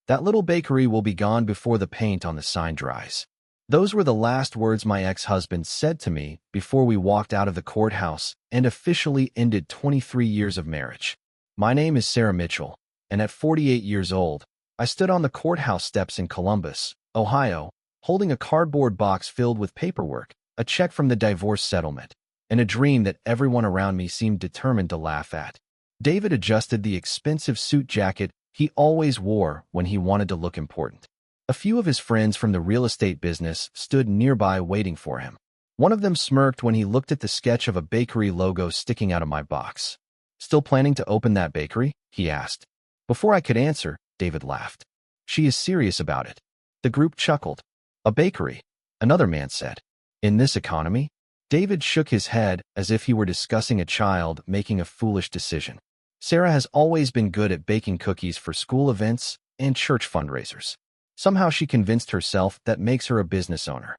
That little bakery will be gone before the paint on the sign dries. Those were the last words my ex-husband said to me before we walked out of the courthouse and officially ended 23 years of marriage. My name is Sarah Mitchell, and at 48 years old, I stood on the courthouse steps in Columbus, Ohio, holding a cardboard box filled with paperwork, a check from the divorce settlement, and a dream that everyone around me seemed determined to laugh at. David adjusted the expensive suit jacket he always wore when he wanted to look important. A few of his friends from the real estate business stood nearby waiting for him. One of them smirked when he looked at the sketch of a bakery logo sticking out of my box. "Still planning to open that bakery?" he asked. Before I could answer, David laughed. "She is serious about it." The group chuckled. "A bakery," another man said. "In this economy?" David shook his head as if he were discussing a child making a foolish decision. Sarah has always been good at baking cookies for school events and church fundraisers. Somehow she convinced herself that makes her a business owner.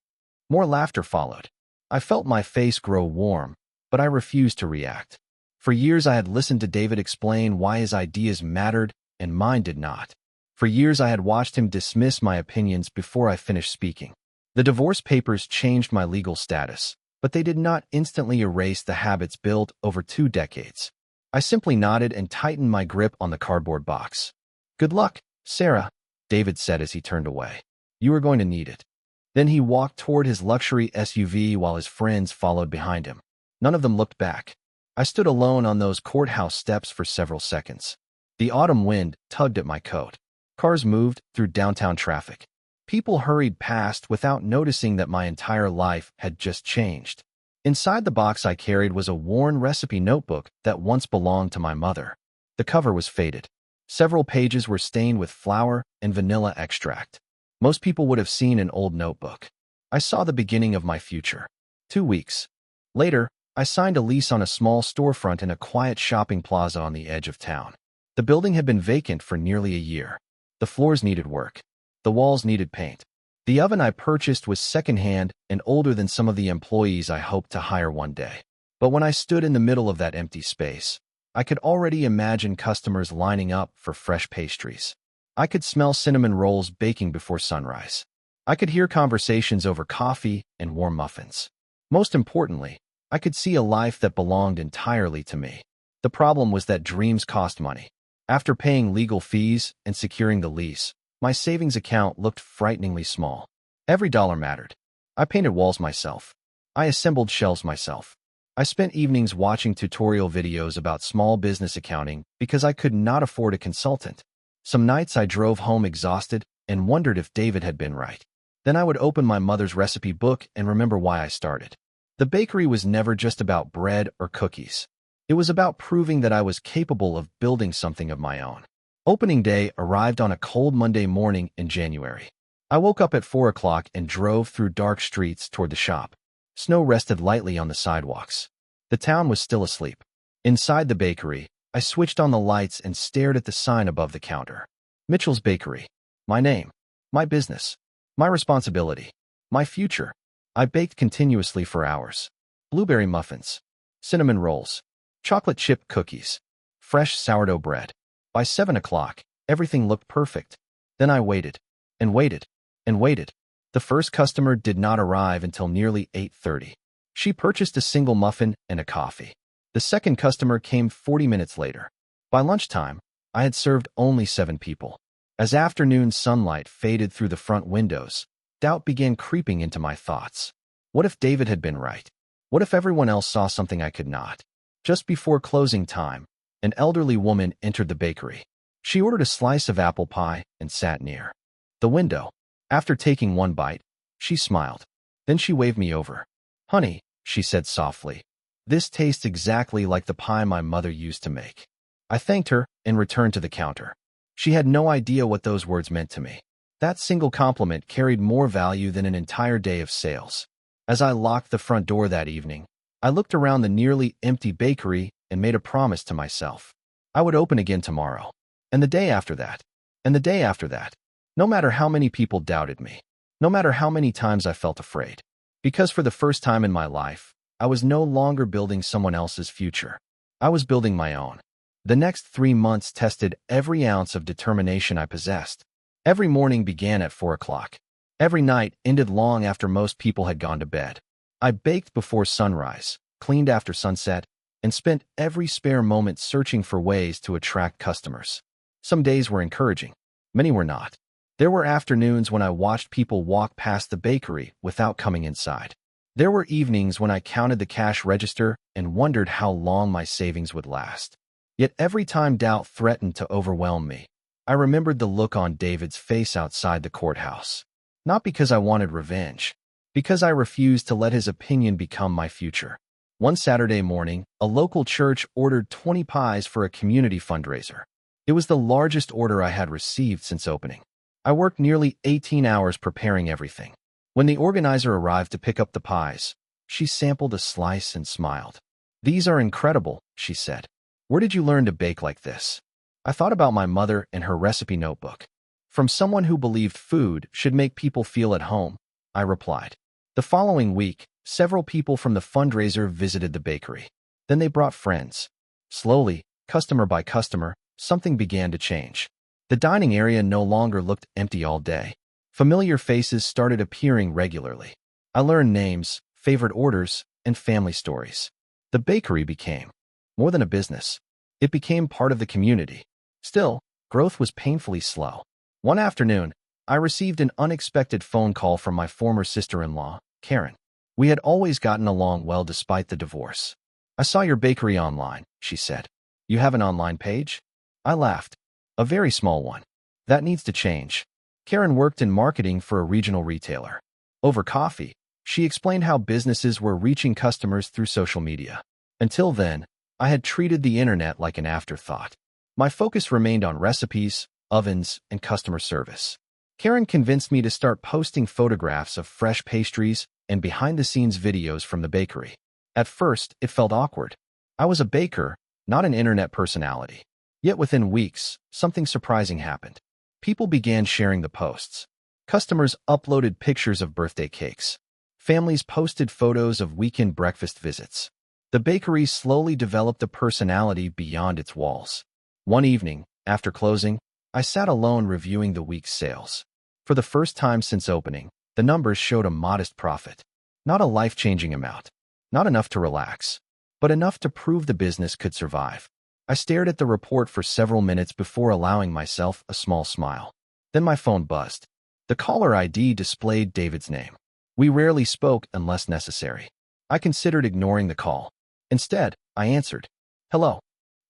More laughter followed. I felt my face grow warm, but I refused to react. For years I had listened to David explain why his ideas mattered and mine did not. For years I had watched him dismiss my opinions before I finished speaking. The divorce papers changed my legal status, but they did not instantly erase the habits built over 2 decades. I simply nodded and tightened my grip on the cardboard box. "Good luck, Sarah," David said as he turned away. "You are going to need it." Then he walked toward his luxury SUV while his friends followed behind him. None of them looked back. I stood alone on those courthouse steps for several seconds. The autumn wind tugged at my coat. Cars moved through downtown traffic. People hurried past without noticing that my entire life had just changed. Inside the box I carried was a worn recipe notebook that once belonged to my mother. The cover was faded. Several pages were stained with flour and vanilla extract. Most people would have seen an old notebook. I saw the beginning of my future. 2 weeks later, I signed a lease on a small storefront in a quiet shopping plaza on the edge of town. The building had been vacant for nearly a year. The floors needed work. The walls needed paint. The oven I purchased was secondhand and older than some of the employees I hoped to hire one day. But when I stood in the middle of that empty space, I could already imagine customers lining up for fresh pastries. I could smell cinnamon rolls baking before sunrise. I could hear conversations over coffee and warm muffins. Most importantly, I could see a life that belonged entirely to me. The problem was that dreams cost money. After paying legal fees and securing the lease, my savings account looked frighteningly small. Every dollar mattered. I painted walls myself. I assembled shelves myself. I spent evenings watching tutorial videos about small business accounting because I could not afford a consultant. Some nights I drove home exhausted and wondered if David had been right. Then I would open my mother's recipe book and remember why I started. The bakery was never just about bread or cookies. It was about proving that I was capable of building something of my own. Opening day arrived on a cold Monday morning in January. I woke up at 4 o'clock and drove through dark streets toward the shop. Snow rested lightly on the sidewalks. The town was still asleep. Inside the bakery, I switched on the lights and stared at the sign above the counter. Mitchell's Bakery. My name. My business. My responsibility. My future. I baked continuously for hours. Blueberry muffins. Cinnamon rolls. Chocolate chip cookies. Fresh sourdough bread. By 7 o'clock, everything looked perfect. Then I waited. And waited. And waited. The first customer did not arrive until nearly 8:30. She purchased a single muffin and a coffee. The second customer came 40 minutes later. By lunchtime, I had served only 7 people. As afternoon sunlight faded through the front windows, doubt began creeping into my thoughts. What if David had been right? What if everyone else saw something I could not? Just before closing time, an elderly woman entered the bakery. She ordered a slice of apple pie and sat near the window. After taking one bite, she smiled. Then she waved me over. "Honey," she said softly, "this tastes exactly like the pie my mother used to make." I thanked her and returned to the counter. She had no idea what those words meant to me. That single compliment carried more value than an entire day of sales. As I locked the front door that evening, I looked around the nearly empty bakery and made a promise to myself. I would open again tomorrow, and the day after that, and the day after that, no matter how many people doubted me, no matter how many times I felt afraid. Because for the first time in my life, I was no longer building someone else's future. I was building my own. The next 3 months tested every ounce of determination I possessed. Every morning began at 4 o'clock. Every night ended long after most people had gone to bed. I baked before sunrise, cleaned after sunset, and spent every spare moment searching for ways to attract customers. Some days were encouraging. Many were not. There were afternoons when I watched people walk past the bakery without coming inside. There were evenings when I counted the cash register and wondered how long my savings would last. Yet every time doubt threatened to overwhelm me, I remembered the look on David's face outside the courthouse. Not because I wanted revenge, because I refused to let his opinion become my future. One Saturday morning, a local church ordered 20 pies for a community fundraiser. It was the largest order I had received since opening. I worked nearly 18 hours preparing everything. When the organizer arrived to pick up the pies, she sampled a slice and smiled. "These are incredible," she said. "Where did you learn to bake like this?" I thought about my mother and her recipe notebook. "From someone who believed food should make people feel at home," I replied. The following week, several people from the fundraiser visited the bakery. Then they brought friends. Slowly, customer by customer, something began to change. The dining area no longer looked empty all day. Familiar faces started appearing regularly. I learned names, favorite orders, and family stories. The bakery became more than a business. It became part of the community. Still, growth was painfully slow. One afternoon, I received an unexpected phone call from my former sister-in-law, Karen. We had always gotten along well despite the divorce. "I saw your bakery online," she said. "You have an online page?" I laughed. "A very small one. That needs to change." Karen worked in marketing for a regional retailer. Over coffee, she explained how businesses were reaching customers through social media. Until then, I had treated the internet like an afterthought. My focus remained on recipes, ovens, and customer service. Karen convinced me to start posting photographs of fresh pastries and behind-the-scenes videos from the bakery. At first, it felt awkward. I was a baker, not an internet personality. Yet within weeks, something surprising happened. People began sharing the posts. Customers uploaded pictures of birthday cakes. Families posted photos of weekend breakfast visits. The bakery slowly developed a personality beyond its walls. One evening, after closing, I sat alone reviewing the week's sales. For the first time since opening, the numbers showed a modest profit. Not a life-changing amount. Not enough to relax, but enough to prove the business could survive. I stared at the report for several minutes before allowing myself a small smile. Then my phone buzzed. The caller ID displayed David's name. We rarely spoke unless necessary. I considered ignoring the call. Instead, I answered. "Hello.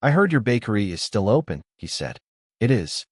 I heard your bakery is still open," he said. "It is."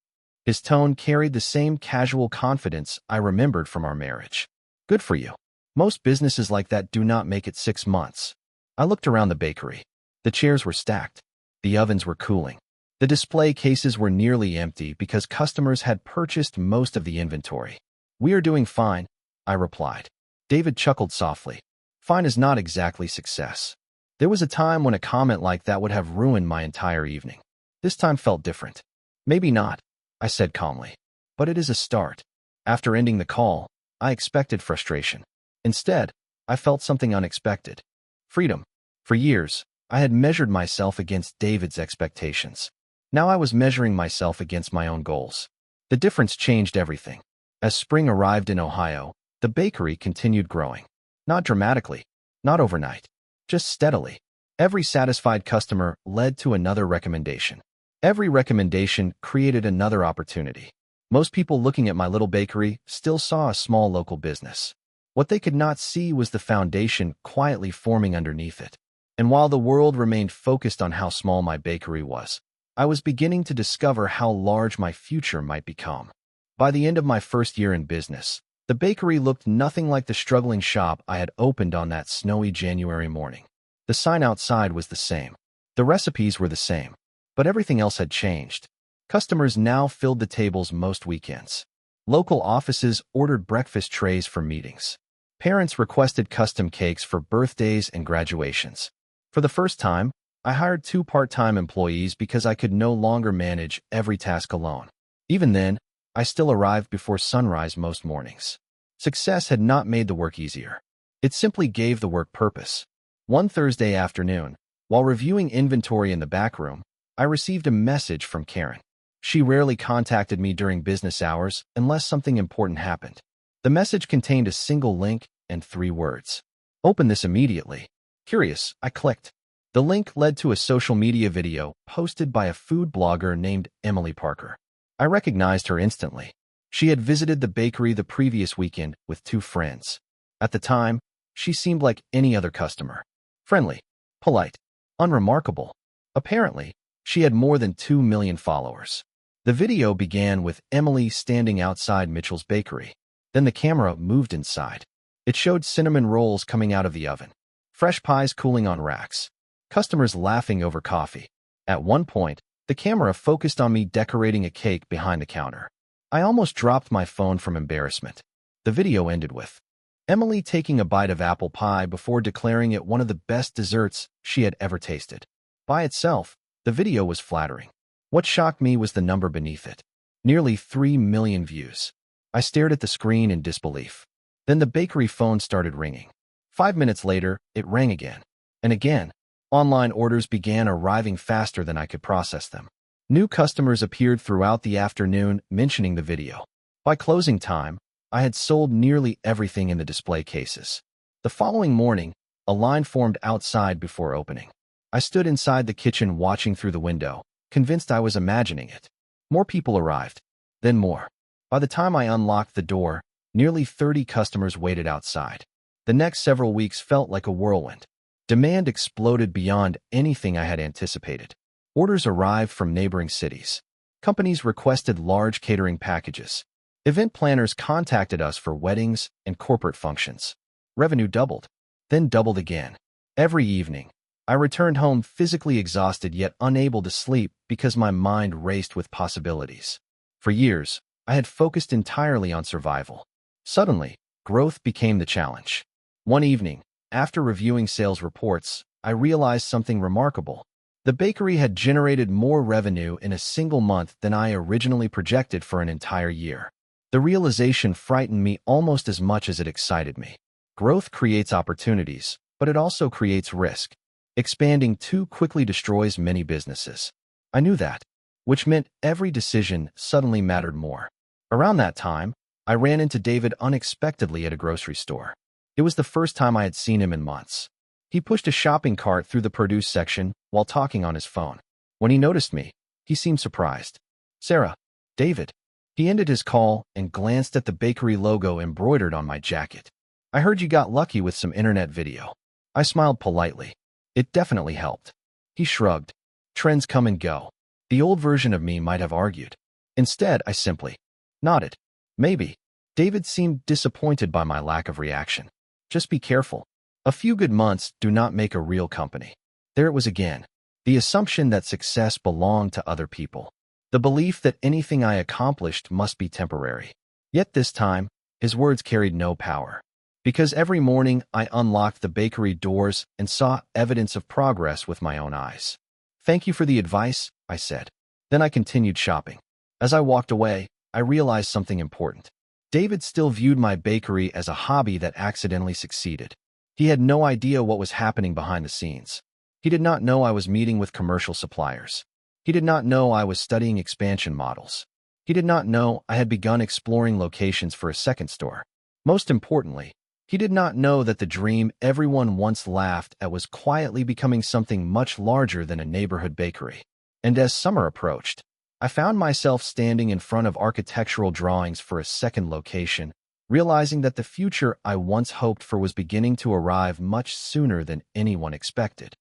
His tone carried the same casual confidence I remembered from our marriage. "Good for you. Most businesses like that do not make it 6 months." I looked around the bakery. The chairs were stacked. The ovens were cooling. The display cases were nearly empty because customers had purchased most of the inventory. "We are doing fine," I replied. David chuckled softly. "Fine is not exactly success." There was a time when a comment like that would have ruined my entire evening. This time felt different. "Maybe not," I said calmly. "But it is a start." After ending the call, I expected frustration. Instead, I felt something unexpected. Freedom. For years, I had measured myself against David's expectations. Now I was measuring myself against my own goals. The difference changed everything. As spring arrived in Ohio, the bakery continued growing. Not dramatically, not overnight, just steadily. Every satisfied customer led to another recommendation. Every recommendation created another opportunity. Most people looking at my little bakery still saw a small local business. What they could not see was the foundation quietly forming underneath it. And while the world remained focused on how small my bakery was, I was beginning to discover how large my future might become. By the end of my first year in business, the bakery looked nothing like the struggling shop I had opened on that snowy January morning. The sign outside was the same. The recipes were the same. But everything else had changed. Customers now filled the tables most weekends. Local offices ordered breakfast trays for meetings. Parents requested custom cakes for birthdays and graduations. For the first time, I hired 2 part-time employees because I could no longer manage every task alone. Even then, I still arrived before sunrise most mornings. Success had not made the work easier. It simply gave the work purpose. One Thursday afternoon, while reviewing inventory in the back room, I received a message from Karen. She rarely contacted me during business hours unless something important happened. The message contained a single link and 3 words. Open this immediately. Curious, I clicked. The link led to a social media video posted by a food blogger named Emily Parker. I recognized her instantly. She had visited the bakery the previous weekend with 2 friends. At the time, she seemed like any other customer. Friendly, polite, unremarkable. Apparently, she had more than 2 million followers. The video began with Emily standing outside Mitchell's bakery. Then the camera moved inside. It showed cinnamon rolls coming out of the oven, fresh pies cooling on racks, customers laughing over coffee. At one point, the camera focused on me decorating a cake behind the counter. I almost dropped my phone from embarrassment. The video ended with Emily taking a bite of apple pie before declaring it one of the best desserts she had ever tasted. By itself, the video was flattering. What shocked me was the number beneath it. Nearly 3 million views. I stared at the screen in disbelief. Then the bakery phone started ringing. 5 minutes later, it rang again. And again. Online orders began arriving faster than I could process them. New customers appeared throughout the afternoon, mentioning the video. By closing time, I had sold nearly everything in the display cases. The following morning, a line formed outside before opening. I stood inside the kitchen watching through the window, convinced I was imagining it. More people arrived, then more. By the time I unlocked the door, nearly 30 customers waited outside. The next several weeks felt like a whirlwind. Demand exploded beyond anything I had anticipated. Orders arrived from neighboring cities. Companies requested large catering packages. Event planners contacted us for weddings and corporate functions. Revenue doubled, then doubled again. Every evening, I returned home physically exhausted yet unable to sleep because my mind raced with possibilities. For years, I had focused entirely on survival. Suddenly, growth became the challenge. One evening, after reviewing sales reports, I realized something remarkable. The bakery had generated more revenue in a single month than I originally projected for an entire year. The realization frightened me almost as much as it excited me. Growth creates opportunities, but it also creates risk. Expanding too quickly destroys many businesses. I knew that, which meant every decision suddenly mattered more. Around that time, I ran into David unexpectedly at a grocery store. It was the first time I had seen him in months. He pushed a shopping cart through the produce section while talking on his phone. When he noticed me, he seemed surprised. "Sarah, David." He ended his call and glanced at the bakery logo embroidered on my jacket. "I heard you got lucky with some internet video." I smiled politely. It definitely helped. He shrugged. "Trends come and go." The old version of me might have argued. Instead, I simply nodded. "Maybe." David seemed disappointed by my lack of reaction. "Just be careful. A few good months do not make a real company." There it was again. The assumption that success belonged to other people. The belief that anything I accomplished must be temporary. Yet this time, his words carried no power. Because every morning I unlocked the bakery doors and saw evidence of progress with my own eyes. "Thank you for the advice," I said. Then I continued shopping. As I walked away, I realized something important. David still viewed my bakery as a hobby that accidentally succeeded. He had no idea what was happening behind the scenes. He did not know I was meeting with commercial suppliers. He did not know I was studying expansion models. He did not know I had begun exploring locations for a second store. Most importantly, he did not know that the dream everyone once laughed at was quietly becoming something much larger than a neighborhood bakery. And as summer approached, I found myself standing in front of architectural drawings for a second location, realizing that the future I once hoped for was beginning to arrive much sooner than anyone expected.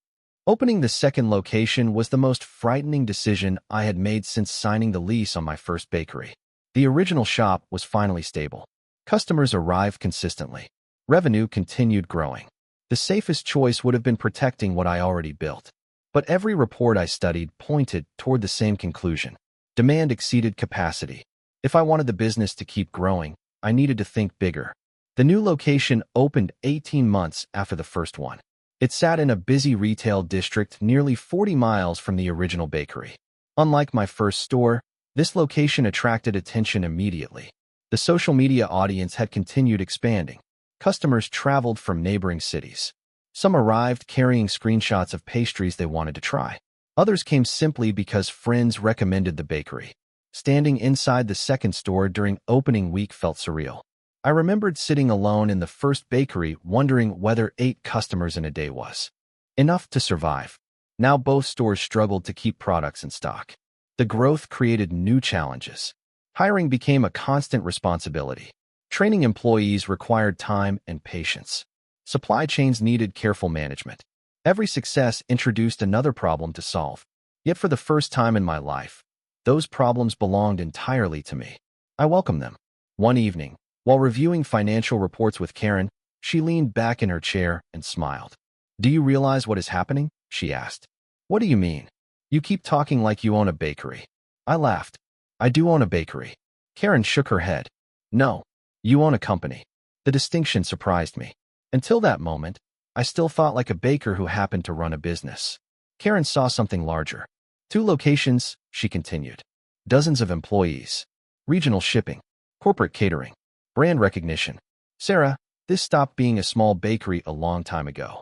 Opening the second location was the most frightening decision I had made since signing the lease on my first bakery. The original shop was finally stable. Customers arrived consistently. Revenue continued growing. The safest choice would have been protecting what I already built. But every report I studied pointed toward the same conclusion. Demand exceeded capacity. If I wanted the business to keep growing, I needed to think bigger. The new location opened 18 months after the first one. It sat in a busy retail district nearly 40 miles from the original bakery. Unlike my first store, this location attracted attention immediately. The social media audience had continued expanding. Customers traveled from neighboring cities. Some arrived carrying screenshots of pastries they wanted to try. Others came simply because friends recommended the bakery. Standing inside the second store during opening week felt surreal. I remembered sitting alone in the first bakery wondering whether 8 customers in a day was enough to survive. Now both stores struggled to keep products in stock. The growth created new challenges. Hiring became a constant responsibility. Training employees required time and patience. Supply chains needed careful management. Every success introduced another problem to solve. Yet for the first time in my life, those problems belonged entirely to me. I welcomed them. One evening, while reviewing financial reports with Karen, she leaned back in her chair and smiled. "Do you realize what is happening?" she asked. "What do you mean? You keep talking like you own a bakery." I laughed. "I do own a bakery." Karen shook her head. "No, you own a company." The distinction surprised me. Until that moment, I still thought like a baker who happened to run a business. Karen saw something larger. 2 locations, she continued. Dozens of employees. Regional shipping. Corporate catering. Brand recognition. "Sarah, this stopped being a small bakery a long time ago."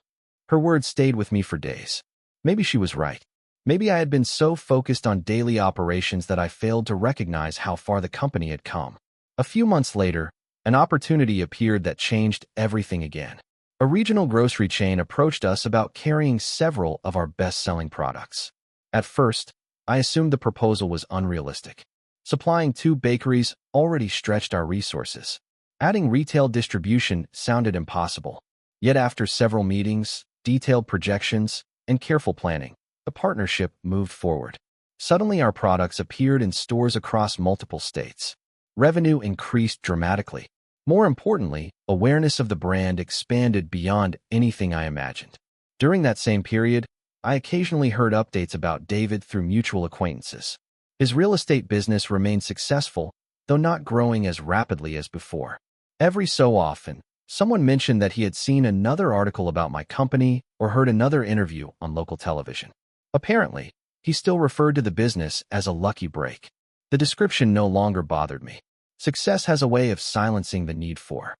Her words stayed with me for days. Maybe she was right. Maybe I had been so focused on daily operations that I failed to recognize how far the company had come. A few months later, an opportunity appeared that changed everything again. A regional grocery chain approached us about carrying several of our best-selling products. At first, I assumed the proposal was unrealistic. Supplying 2 bakeries already stretched our resources. Adding retail distribution sounded impossible. Yet after several meetings, detailed projections, and careful planning, the partnership moved forward. Suddenly our products appeared in stores across multiple states. Revenue increased dramatically. More importantly, awareness of the brand expanded beyond anything I imagined. During that same period, I occasionally heard updates about David through mutual acquaintances. His real estate business remained successful, though not growing as rapidly as before. Every so often, someone mentioned that he had seen another article about my company or heard another interview on local television. Apparently, he still referred to the business as a lucky break. The description no longer bothered me. Success has a way of silencing the need for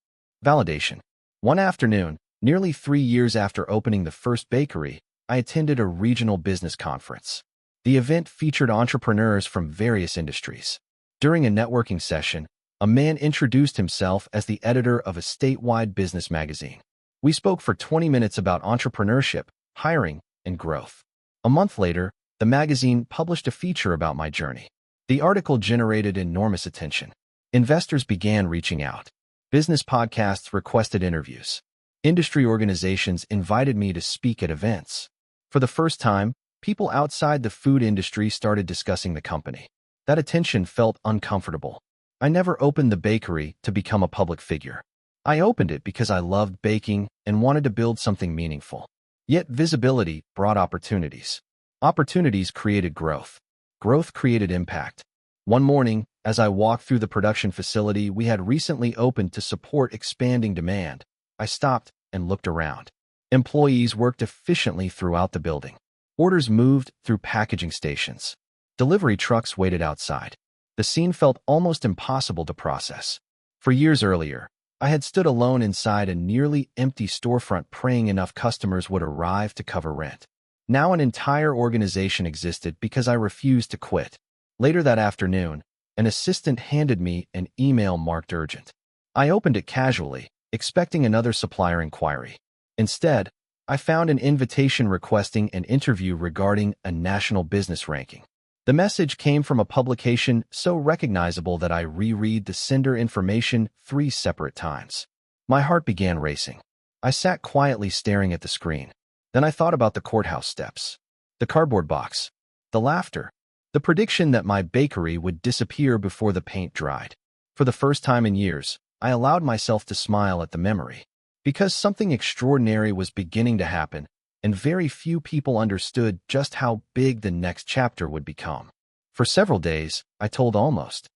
validation. One afternoon, nearly 3 years after opening the first bakery, I attended a regional business conference. The event featured entrepreneurs from various industries. During a networking session, a man introduced himself as the editor of a statewide business magazine. We spoke for 20 minutes about entrepreneurship, hiring, and growth. A month later, the magazine published a feature about my journey. The article generated enormous attention. Investors began reaching out. Business podcasts requested interviews. Industry organizations invited me to speak at events. For the first time, people outside the food industry started discussing the company. That attention felt uncomfortable. I never opened the bakery to become a public figure. I opened it because I loved baking and wanted to build something meaningful. Yet visibility brought opportunities. Opportunities created growth. Growth created impact. One morning, as I walked through the production facility we had recently opened to support expanding demand, I stopped and looked around. Employees worked efficiently throughout the building. Orders moved through packaging stations. Delivery trucks waited outside. The scene felt almost impossible to process. For years earlier, I had stood alone inside a nearly empty storefront praying enough customers would arrive to cover rent. Now an entire organization existed because I refused to quit. Later that afternoon, an assistant handed me an email marked urgent. I opened it casually, expecting another supplier inquiry. Instead, I found an invitation requesting an interview regarding a national business ranking. The message came from a publication so recognizable that I reread the sender information 3 separate times. My heart began racing. I sat quietly staring at the screen. Then I thought about the courthouse steps, the cardboard box, the laughter, the prediction that my bakery would disappear before the paint dried. For the first time in years, I allowed myself to smile at the memory. Because something extraordinary was beginning to happen, and very few people understood just how big the next chapter would become. For several days, I told almost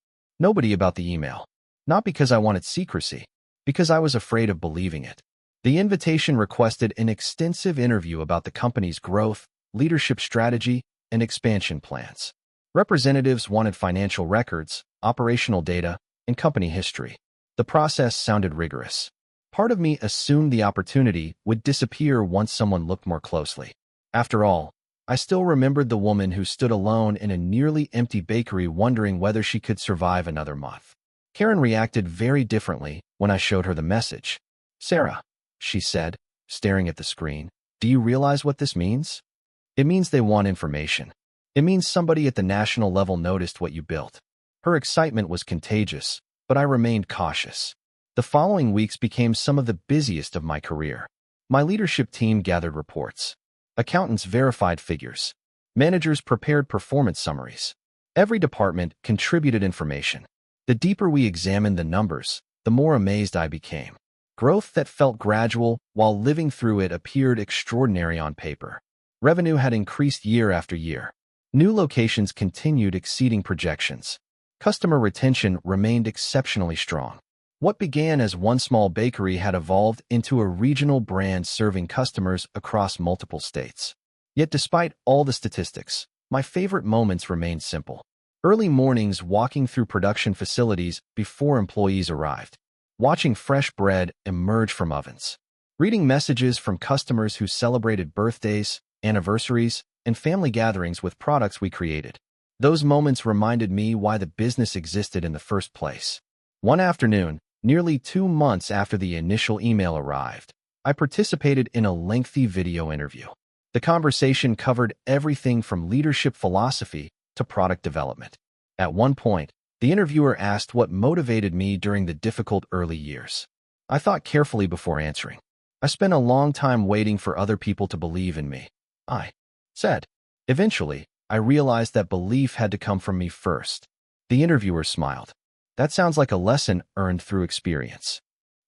nobody about the email. Not because I wanted secrecy, because I was afraid of believing it. The invitation requested an extensive interview about the company's growth, leadership strategy, and expansion plans. Representatives wanted financial records, operational data, and company history. The process sounded rigorous. Part of me assumed the opportunity would disappear once someone looked more closely. After all, I still remembered the woman who stood alone in a nearly empty bakery wondering whether she could survive another month. Karen reacted very differently when I showed her the message. "Sarah," she said, staring at the screen, "do you realize what this means? It means they want information. It means somebody at the national level noticed what you built." Her excitement was contagious, but I remained cautious. The following weeks became some of the busiest of my career. My leadership team gathered reports. Accountants verified figures. Managers prepared performance summaries. Every department contributed information. The deeper we examined the numbers, the more amazed I became. Growth that felt gradual while living through it appeared extraordinary on paper. Revenue had increased year after year. New locations continued exceeding projections. Customer retention remained exceptionally strong. What began as one small bakery had evolved into a regional brand serving customers across multiple states. Yet despite all the statistics, my favorite moments remained simple. Early mornings walking through production facilities before employees arrived. Watching fresh bread emerge from ovens. Reading messages from customers who celebrated birthdays, anniversaries, and family gatherings with products we created. Those moments reminded me why the business existed in the first place. One afternoon, nearly 2 months after the initial email arrived, I participated in a lengthy video interview. The conversation covered everything from leadership philosophy to product development. At one point, the interviewer asked what motivated me during the difficult early years. I thought carefully before answering. "I spent a long time waiting for other people to believe in me," I said. Eventually, I realized that belief had to come from me first. The interviewer smiled. "That sounds like a lesson earned through experience."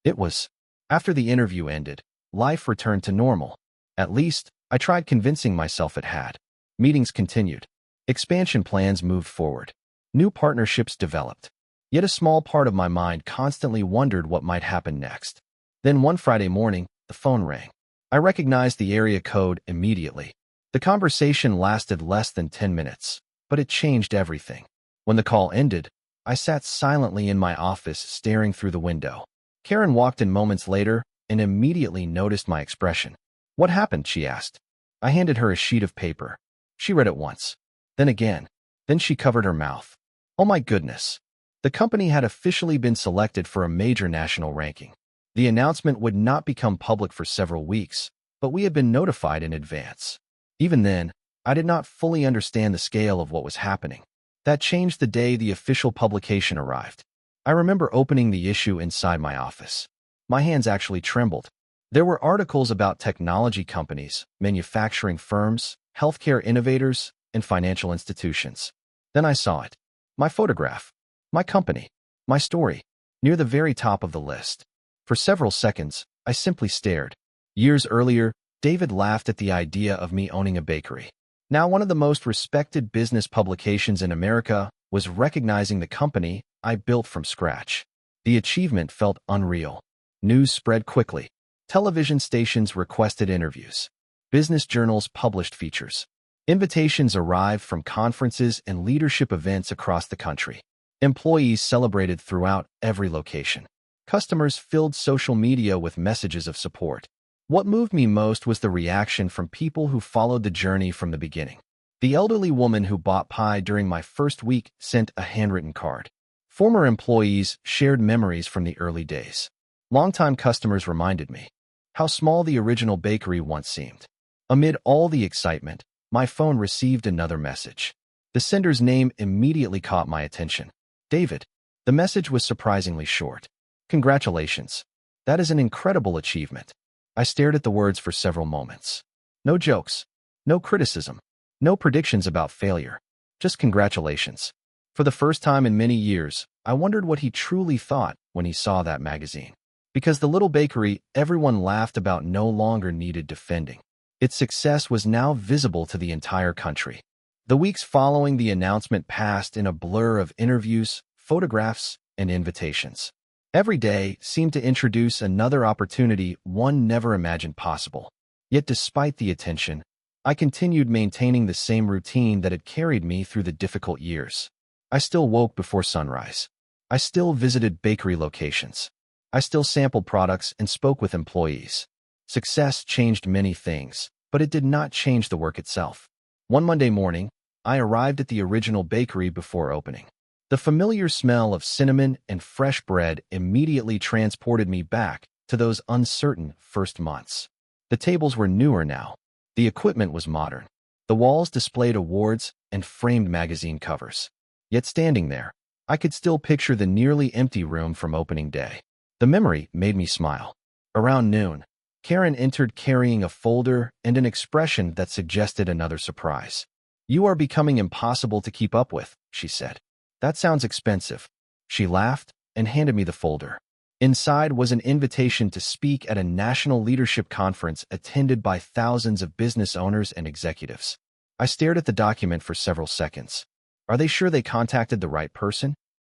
It was. After the interview ended, life returned to normal. At least, I tried convincing myself it had. Meetings continued. Expansion plans moved forward. New partnerships developed. Yet a small part of my mind constantly wondered what might happen next. Then one Friday morning, the phone rang. I recognized the area code immediately. The conversation lasted less than 10 minutes, but it changed everything. When the call ended, I sat silently in my office staring through the window. Karen walked in moments later and immediately noticed my expression. "What happened?" she asked. I handed her a sheet of paper. She read it once, then again. Then she covered her mouth. Oh my goodness. The company had officially been selected for a major national ranking. The announcement would not become public for several weeks, but we had been notified in advance. Even then, I did not fully understand the scale of what was happening. That changed the day the official publication arrived. I remember opening the issue inside my office. My hands actually trembled. There were articles about technology companies, manufacturing firms, healthcare innovators, and financial institutions. Then I saw it. My photograph. My company. My story. Near the very top of the list. For several seconds, I simply stared. Years earlier, David laughed at the idea of me owning a bakery. Now one of the most respected business publications in America was recognizing the company I built from scratch. The achievement felt unreal. News spread quickly. Television stations requested interviews. Business journals published features. Invitations arrived from conferences and leadership events across the country. Employees celebrated throughout every location. Customers filled social media with messages of support. What moved me most was the reaction from people who followed the journey from the beginning. The elderly woman who bought pie during my first week sent a handwritten card. Former employees shared memories from the early days. Longtime customers reminded me how small the original bakery once seemed. Amid all the excitement, my phone received another message. The sender's name immediately caught my attention. David. The message was surprisingly short. Congratulations. That is an incredible achievement. I stared at the words for several moments. No jokes. No criticism. No predictions about failure. Just congratulations. For the first time in many years, I wondered what he truly thought when he saw that magazine. Because the little bakery everyone laughed about no longer needed defending. Its success was now visible to the entire country. The weeks following the announcement passed in a blur of interviews, photographs, and invitations. Every day seemed to introduce another opportunity one never imagined possible. Yet despite the attention, I continued maintaining the same routine that had carried me through the difficult years. I still woke before sunrise. I still visited bakery locations. I still sampled products and spoke with employees. Success changed many things, but it did not change the work itself. One Monday morning, I arrived at the original bakery before opening. The familiar smell of cinnamon and fresh bread immediately transported me back to those uncertain first months. The tables were newer now. The equipment was modern. The walls displayed awards and framed magazine covers. Yet standing there, I could still picture the nearly empty room from opening day. The memory made me smile. Around noon, Karen entered carrying a folder and an expression that suggested another surprise. "You are becoming impossible to keep up with," she said. "That sounds expensive." She laughed and handed me the folder. Inside was an invitation to speak at a national leadership conference attended by thousands of business owners and executives. I stared at the document for several seconds. Are they sure they contacted the right person?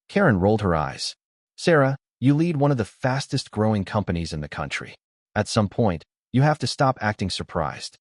Karen rolled her eyes. "Sarah, you lead one of the fastest growing companies in the country. At some point, you have to stop acting surprised."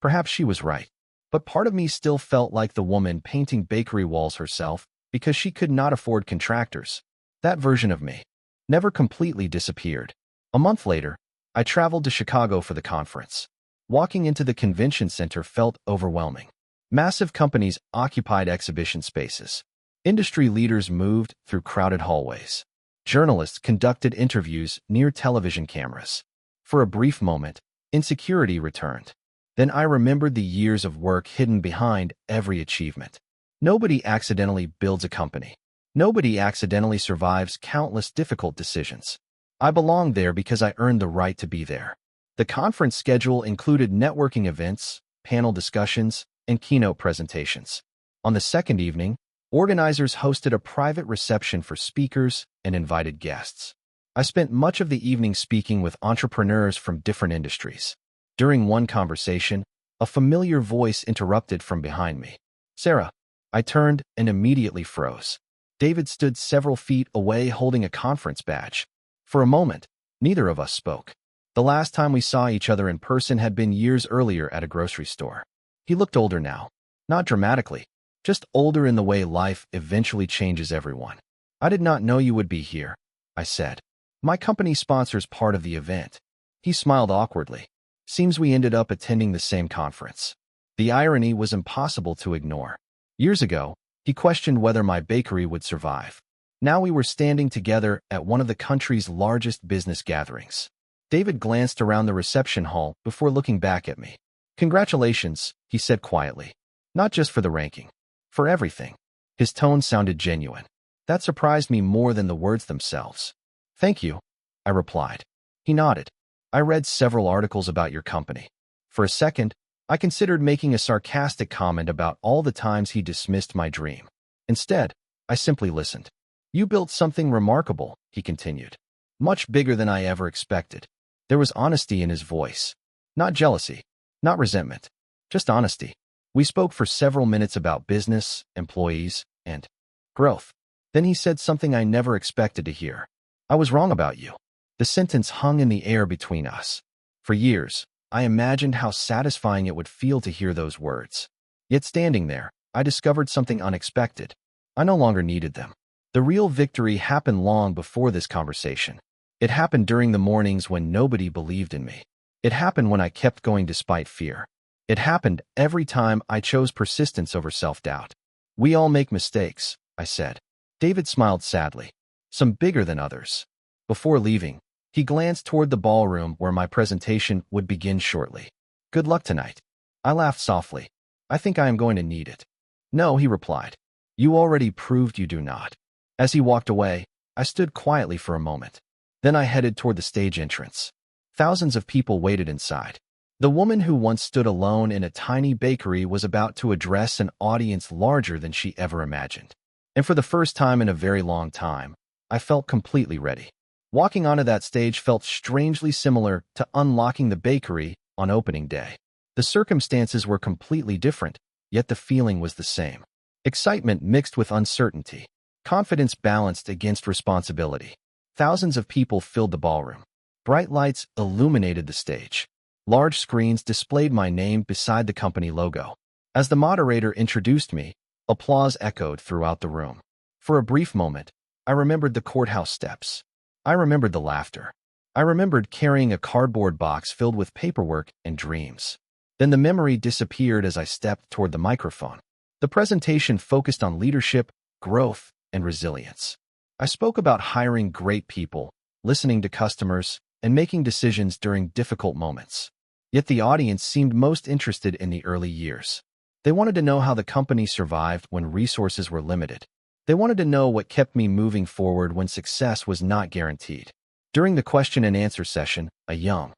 Perhaps she was right. But part of me still felt like the woman painting bakery walls herself because she could not afford contractors. That version of me never completely disappeared. A month later, I traveled to Chicago for the conference. Walking into the convention center felt overwhelming. Massive companies occupied exhibition spaces. Industry leaders moved through crowded hallways. Journalists conducted interviews near television cameras. For a brief moment, insecurity returned. Then I remembered the years of work hidden behind every achievement. Nobody accidentally builds a company. Nobody accidentally survives countless difficult decisions. I belonged there because I earned the right to be there. The conference schedule included networking events, panel discussions, and keynote presentations. On the second evening, organizers hosted a private reception for speakers and invited guests. I spent much of the evening speaking with entrepreneurs from different industries. During one conversation, a familiar voice interrupted from behind me. "Sarah." I turned and immediately froze. David stood several feet away holding a conference badge. For a moment, neither of us spoke. The last time we saw each other in person had been years earlier at a grocery store. He looked older now. Not dramatically, just older in the way life eventually changes everyone. "I did not know you would be here," I said. "My company sponsors part of the event." He smiled awkwardly. "Seems we ended up attending the same conference." The irony was impossible to ignore. Years ago, he questioned whether my bakery would survive. Now we were standing together at one of the country's largest business gatherings. David glanced around the reception hall before looking back at me. "Congratulations," he said quietly. "Not just for the ranking. For everything." His tone sounded genuine. That surprised me more than the words themselves. "Thank you," I replied. He nodded. "I read several articles about your company." For a second, I considered making a sarcastic comment about all the times he dismissed my dream. Instead, I simply listened. "You built something remarkable," he continued. "Much bigger than I ever expected." There was honesty in his voice. Not jealousy, not resentment, just honesty. We spoke for several minutes about business, employees, and growth. Then he said something I never expected to hear. "I was wrong about you." The sentence hung in the air between us. For years, I imagined how satisfying it would feel to hear those words. Yet standing there, I discovered something unexpected. I no longer needed them. The real victory happened long before this conversation. It happened during the mornings when nobody believed in me. It happened when I kept going despite fear. It happened every time I chose persistence over self-doubt. "We all make mistakes," I said. David smiled sadly. "Some bigger than others." Before leaving, he glanced toward the ballroom where my presentation would begin shortly. "Good luck tonight." I laughed softly. "I think I am going to need it." "No," he replied. "You already proved you do not." As he walked away, I stood quietly for a moment. Then I headed toward the stage entrance. Thousands of people waited inside. The woman who once stood alone in a tiny bakery was about to address an audience larger than she ever imagined. And for the first time in a very long time, I felt completely ready. Walking onto that stage felt strangely similar to unlocking the bakery on opening day. The circumstances were completely different, yet the feeling was the same. Excitement mixed with uncertainty. Confidence balanced against responsibility. Thousands of people filled the ballroom. Bright lights illuminated the stage. Large screens displayed my name beside the company logo. As the moderator introduced me, applause echoed throughout the room. For a brief moment, I remembered the courthouse steps. I remembered the laughter. I remembered carrying a cardboard box filled with paperwork and dreams. Then the memory disappeared as I stepped toward the microphone. The presentation focused on leadership, growth, and resilience. I spoke about hiring great people, listening to customers, and making decisions during difficult moments. Yet the audience seemed most interested in the early years. They wanted to know how the company survived when resources were limited. They wanted to know what kept me moving forward when success was not guaranteed. During the question and answer session, a young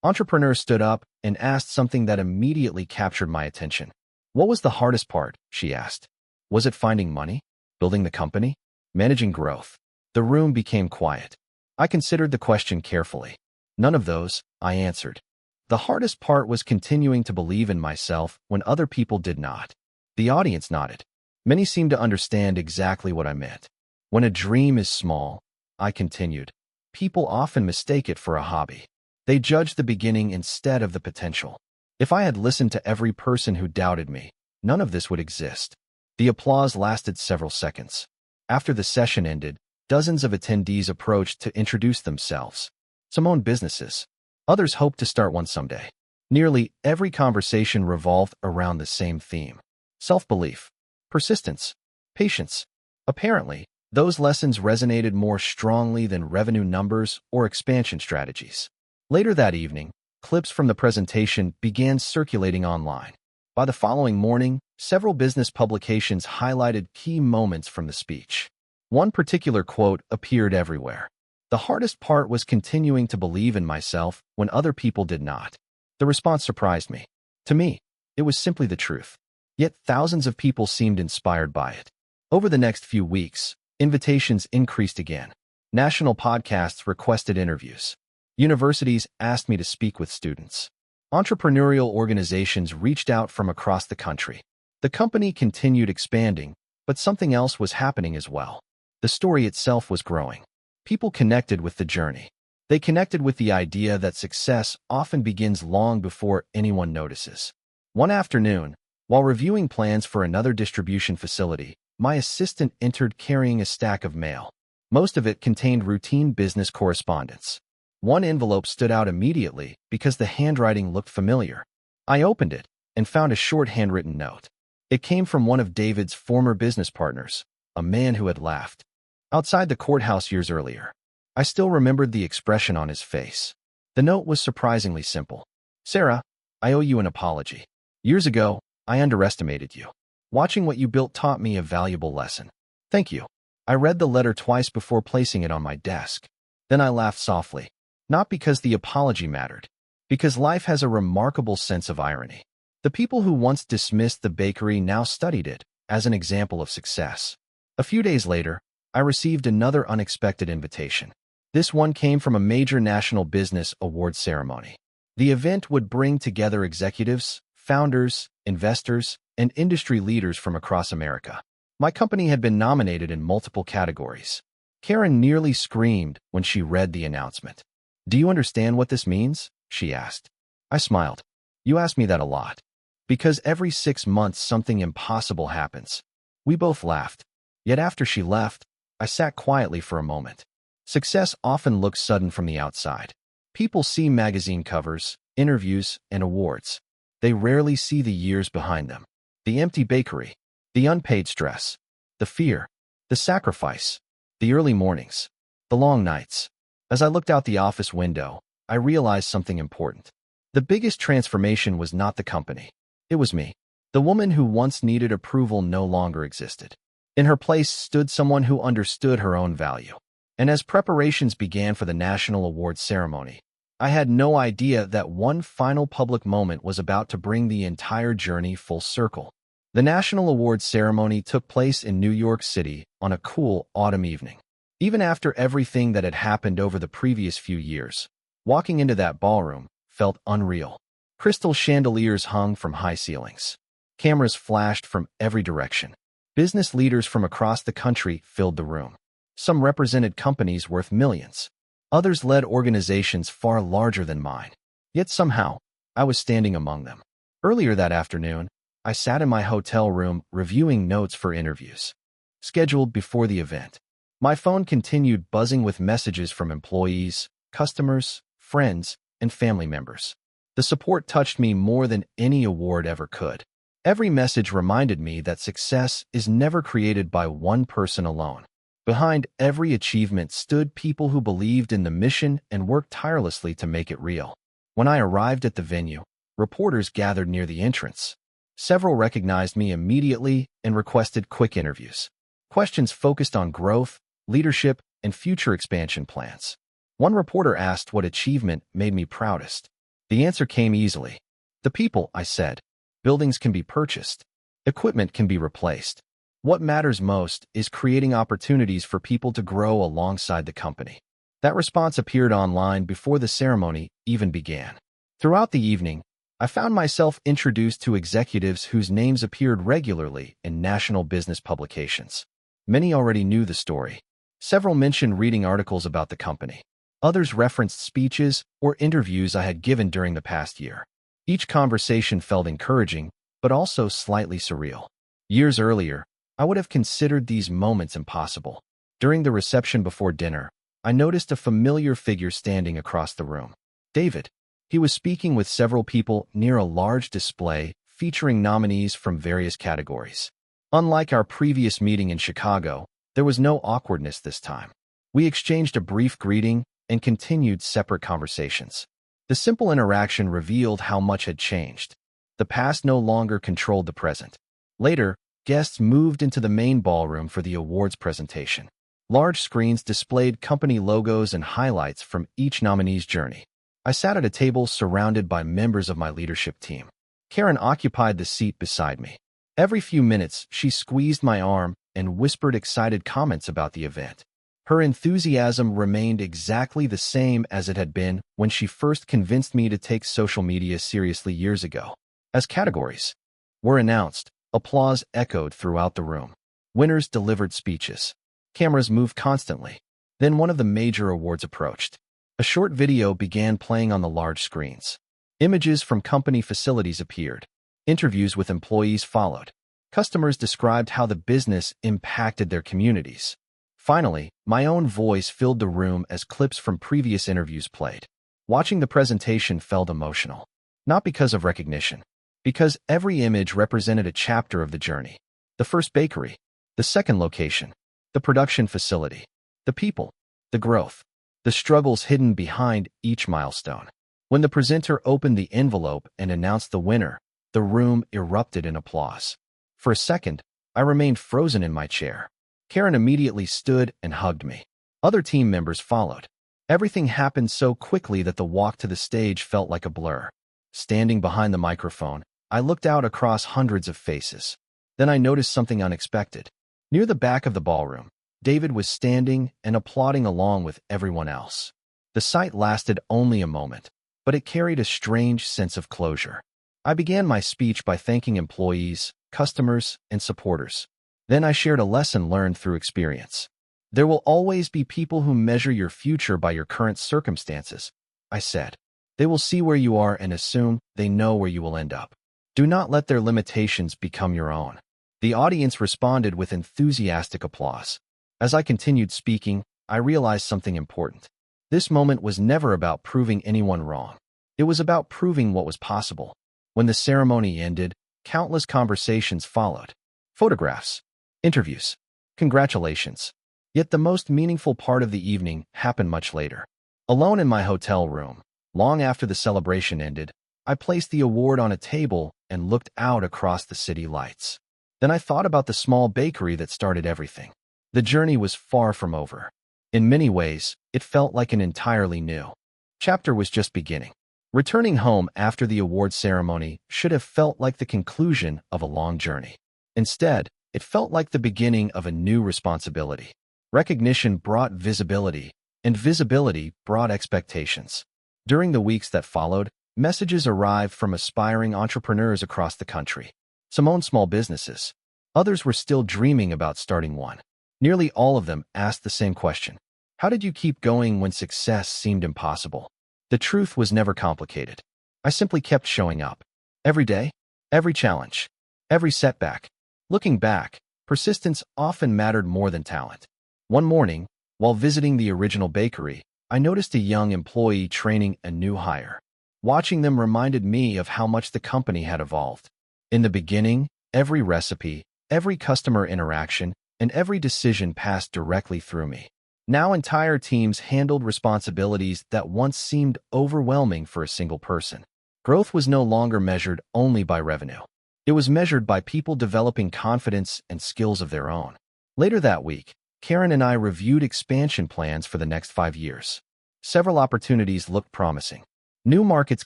entrepreneur stood up and asked something that immediately captured my attention. What was the hardest part? She asked. Was it finding money? Building the company? Managing growth? The room became quiet. I considered the question carefully. None of those, I answered. The hardest part was continuing to believe in myself when other people did not. The audience nodded. Many seemed to understand exactly what I meant. When a dream is small, I continued, people often mistake it for a hobby. They judge the beginning instead of the potential. If I had listened to every person who doubted me, none of this would exist. The applause lasted several seconds. After the session ended, dozens of attendees approached to introduce themselves. Some owned businesses. Others hoped to start one someday. Nearly every conversation revolved around the same theme: self-belief, persistence, patience. Apparently, those lessons resonated more strongly than revenue numbers or expansion strategies. Later that evening, clips from the presentation began circulating online. By the following morning, several business publications highlighted key moments from the speech. One particular quote appeared everywhere. The hardest part was continuing to believe in myself when other people did not. The response surprised me. To me, it was simply the truth. Yet thousands of people seemed inspired by it. Over the next few weeks, invitations increased again. National podcasts requested interviews. Universities asked me to speak with students. Entrepreneurial organizations reached out from across the country. The company continued expanding, but something else was happening as well. The story itself was growing. People connected with the journey. They connected with the idea that success often begins long before anyone notices. One afternoon, while reviewing plans for another distribution facility, my assistant entered carrying a stack of mail. Most of it contained routine business correspondence. One envelope stood out immediately because the handwriting looked familiar. I opened it and found a short handwritten note. It came from one of David's former business partners, a man who had laughed outside the courthouse years earlier. I still remembered the expression on his face. The note was surprisingly simple. Sarah, I owe you an apology. Years ago, I underestimated you. Watching what you built taught me a valuable lesson. Thank you. I read the letter twice before placing it on my desk. Then I laughed softly. Not because the apology mattered, because life has a remarkable sense of irony. The people who once dismissed the bakery now studied it as an example of success. A few days later, I received another unexpected invitation. This one came from a major national business award ceremony. The event would bring together executives, founders, investors, and industry leaders from across America. My company had been nominated in multiple categories. Karen nearly screamed when she read the announcement. Do you understand what this means? She asked. I smiled. You ask me that a lot. Because every 6 months something impossible happens. We both laughed. Yet after she left, I sat quietly for a moment. Success often looks sudden from the outside. People see magazine covers, interviews, and awards. They rarely see the years behind them. The empty bakery, the unpaid stress, the fear, the sacrifice, the early mornings, the long nights. As I looked out the office window, I realized something important. The biggest transformation was not the company. It was me. The woman who once needed approval no longer existed. In her place stood someone who understood her own value. And as preparations began for the national awards ceremony, I had no idea that one final public moment was about to bring the entire journey full circle. The national awards ceremony took place in New York City on a cool autumn evening. Even after everything that had happened over the previous few years, walking into that ballroom felt unreal. Crystal chandeliers hung from high ceilings. Cameras flashed from every direction. Business leaders from across the country filled the room. Some represented companies worth millions. Others led organizations far larger than mine. Yet somehow, I was standing among them. Earlier that afternoon, I sat in my hotel room reviewing notes for interviews scheduled before the event. My phone continued buzzing with messages from employees, customers, friends, and family members. The support touched me more than any award ever could. Every message reminded me that success is never created by one person alone. Behind every achievement stood people who believed in the mission and worked tirelessly to make it real. When I arrived at the venue, reporters gathered near the entrance. Several recognized me immediately and requested quick interviews. Questions focused on growth, leadership, and future expansion plans. One reporter asked what achievement made me proudest. The answer came easily. The people, I said. Buildings can be purchased. Equipment can be replaced. What matters most is creating opportunities for people to grow alongside the company. That response appeared online before the ceremony even began. Throughout the evening, I found myself introduced to executives whose names appeared regularly in national business publications. Many already knew the story. Several mentioned reading articles about the company. Others referenced speeches or interviews I had given during the past year. Each conversation felt encouraging, but also slightly surreal. Years earlier, I would have considered these moments impossible. During the reception before dinner, I noticed a familiar figure standing across the room. David. He was speaking with several people near a large display featuring nominees from various categories. Unlike our previous meeting in Chicago, there was no awkwardness this time. We exchanged a brief greeting and continued separate conversations. The simple interaction revealed how much had changed. The past no longer controlled the present. Later, guests moved into the main ballroom for the awards presentation. Large screens displayed company logos and highlights from each nominee's journey. I sat at a table surrounded by members of my leadership team. Karen occupied the seat beside me. Every few minutes, she squeezed my arm and whispered excited comments about the event. Her enthusiasm remained exactly the same as it had been when she first convinced me to take social media seriously years ago. As categories were announced, applause echoed throughout the room. Winners delivered speeches. Cameras moved constantly. Then one of the major awards approached. A short video began playing on the large screens. Images from company facilities appeared. Interviews with employees followed. Customers described how the business impacted their communities. Finally, my own voice filled the room as clips from previous interviews played. Watching the presentation felt emotional. Not because of recognition, because every image represented a chapter of the journey. The first bakery, the second location, the production facility, the people, the growth, the struggles hidden behind each milestone. When the presenter opened the envelope and announced the winner, the room erupted in applause. For a second, I remained frozen in my chair. Karen immediately stood and hugged me. Other team members followed. Everything happened so quickly that the walk to the stage felt like a blur. Standing behind the microphone, I looked out across hundreds of faces. Then I noticed something unexpected. Near the back of the ballroom, David was standing and applauding along with everyone else. The sight lasted only a moment, but it carried a strange sense of closure. I began my speech by thanking employees, customers, and supporters. Then I shared a lesson learned through experience. There will always be people who measure your future by your current circumstances, I said. They will see where you are and assume they know where you will end up. Do not let their limitations become your own. The audience responded with enthusiastic applause. As I continued speaking, I realized something important. This moment was never about proving anyone wrong. It was about proving what was possible. When the ceremony ended, countless conversations followed. Photographs, interviews, congratulations. Yet the most meaningful part of the evening happened much later. Alone in my hotel room, long after the celebration ended, I placed the award on a table and looked out across the city lights. Then I thought about the small bakery that started everything. The journey was far from over. In many ways, it felt like an entirely new chapter was just beginning. Returning home after the award ceremony should have felt like the conclusion of a long journey. Instead, it felt like the beginning of a new responsibility. Recognition brought visibility, and visibility brought expectations. During the weeks that followed, messages arrived from aspiring entrepreneurs across the country. Some owned small businesses. Others were still dreaming about starting one. Nearly all of them asked the same question. How did you keep going when success seemed impossible? The truth was never complicated. I simply kept showing up. Every day, every challenge, every setback. Looking back, persistence often mattered more than talent. One morning, while visiting the original bakery, I noticed a young employee training a new hire. Watching them reminded me of how much the company had evolved. In the beginning, every recipe, every customer interaction, and every decision passed directly through me. Now entire teams handled responsibilities that once seemed overwhelming for a single person. Growth was no longer measured only by revenue. It was measured by people developing confidence and skills of their own. Later that week, Karen and I reviewed expansion plans for the next 5 years. Several opportunities looked promising. New markets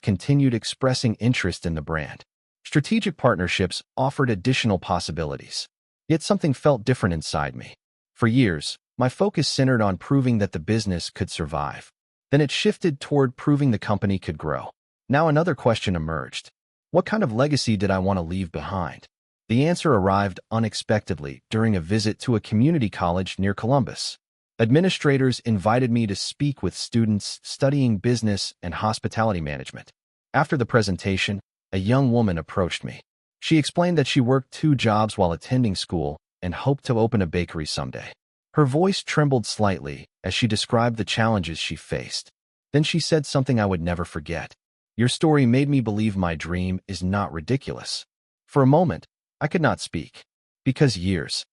continued expressing interest in the brand. Strategic partnerships offered additional possibilities. Yet something felt different inside me. For years, my focus centered on proving that the business could survive. Then it shifted toward proving the company could grow. Now another question emerged. What kind of legacy did I want to leave behind? The answer arrived unexpectedly during a visit to a community college near Columbus. Administrators invited me to speak with students studying business and hospitality management. After the presentation, a young woman approached me. She explained that she worked 2 jobs while attending school and hoped to open a bakery someday. Her voice trembled slightly as she described the challenges she faced. Then she said something I would never forget. Your story made me believe my dream is not ridiculous. For a moment, I could not speak. Because years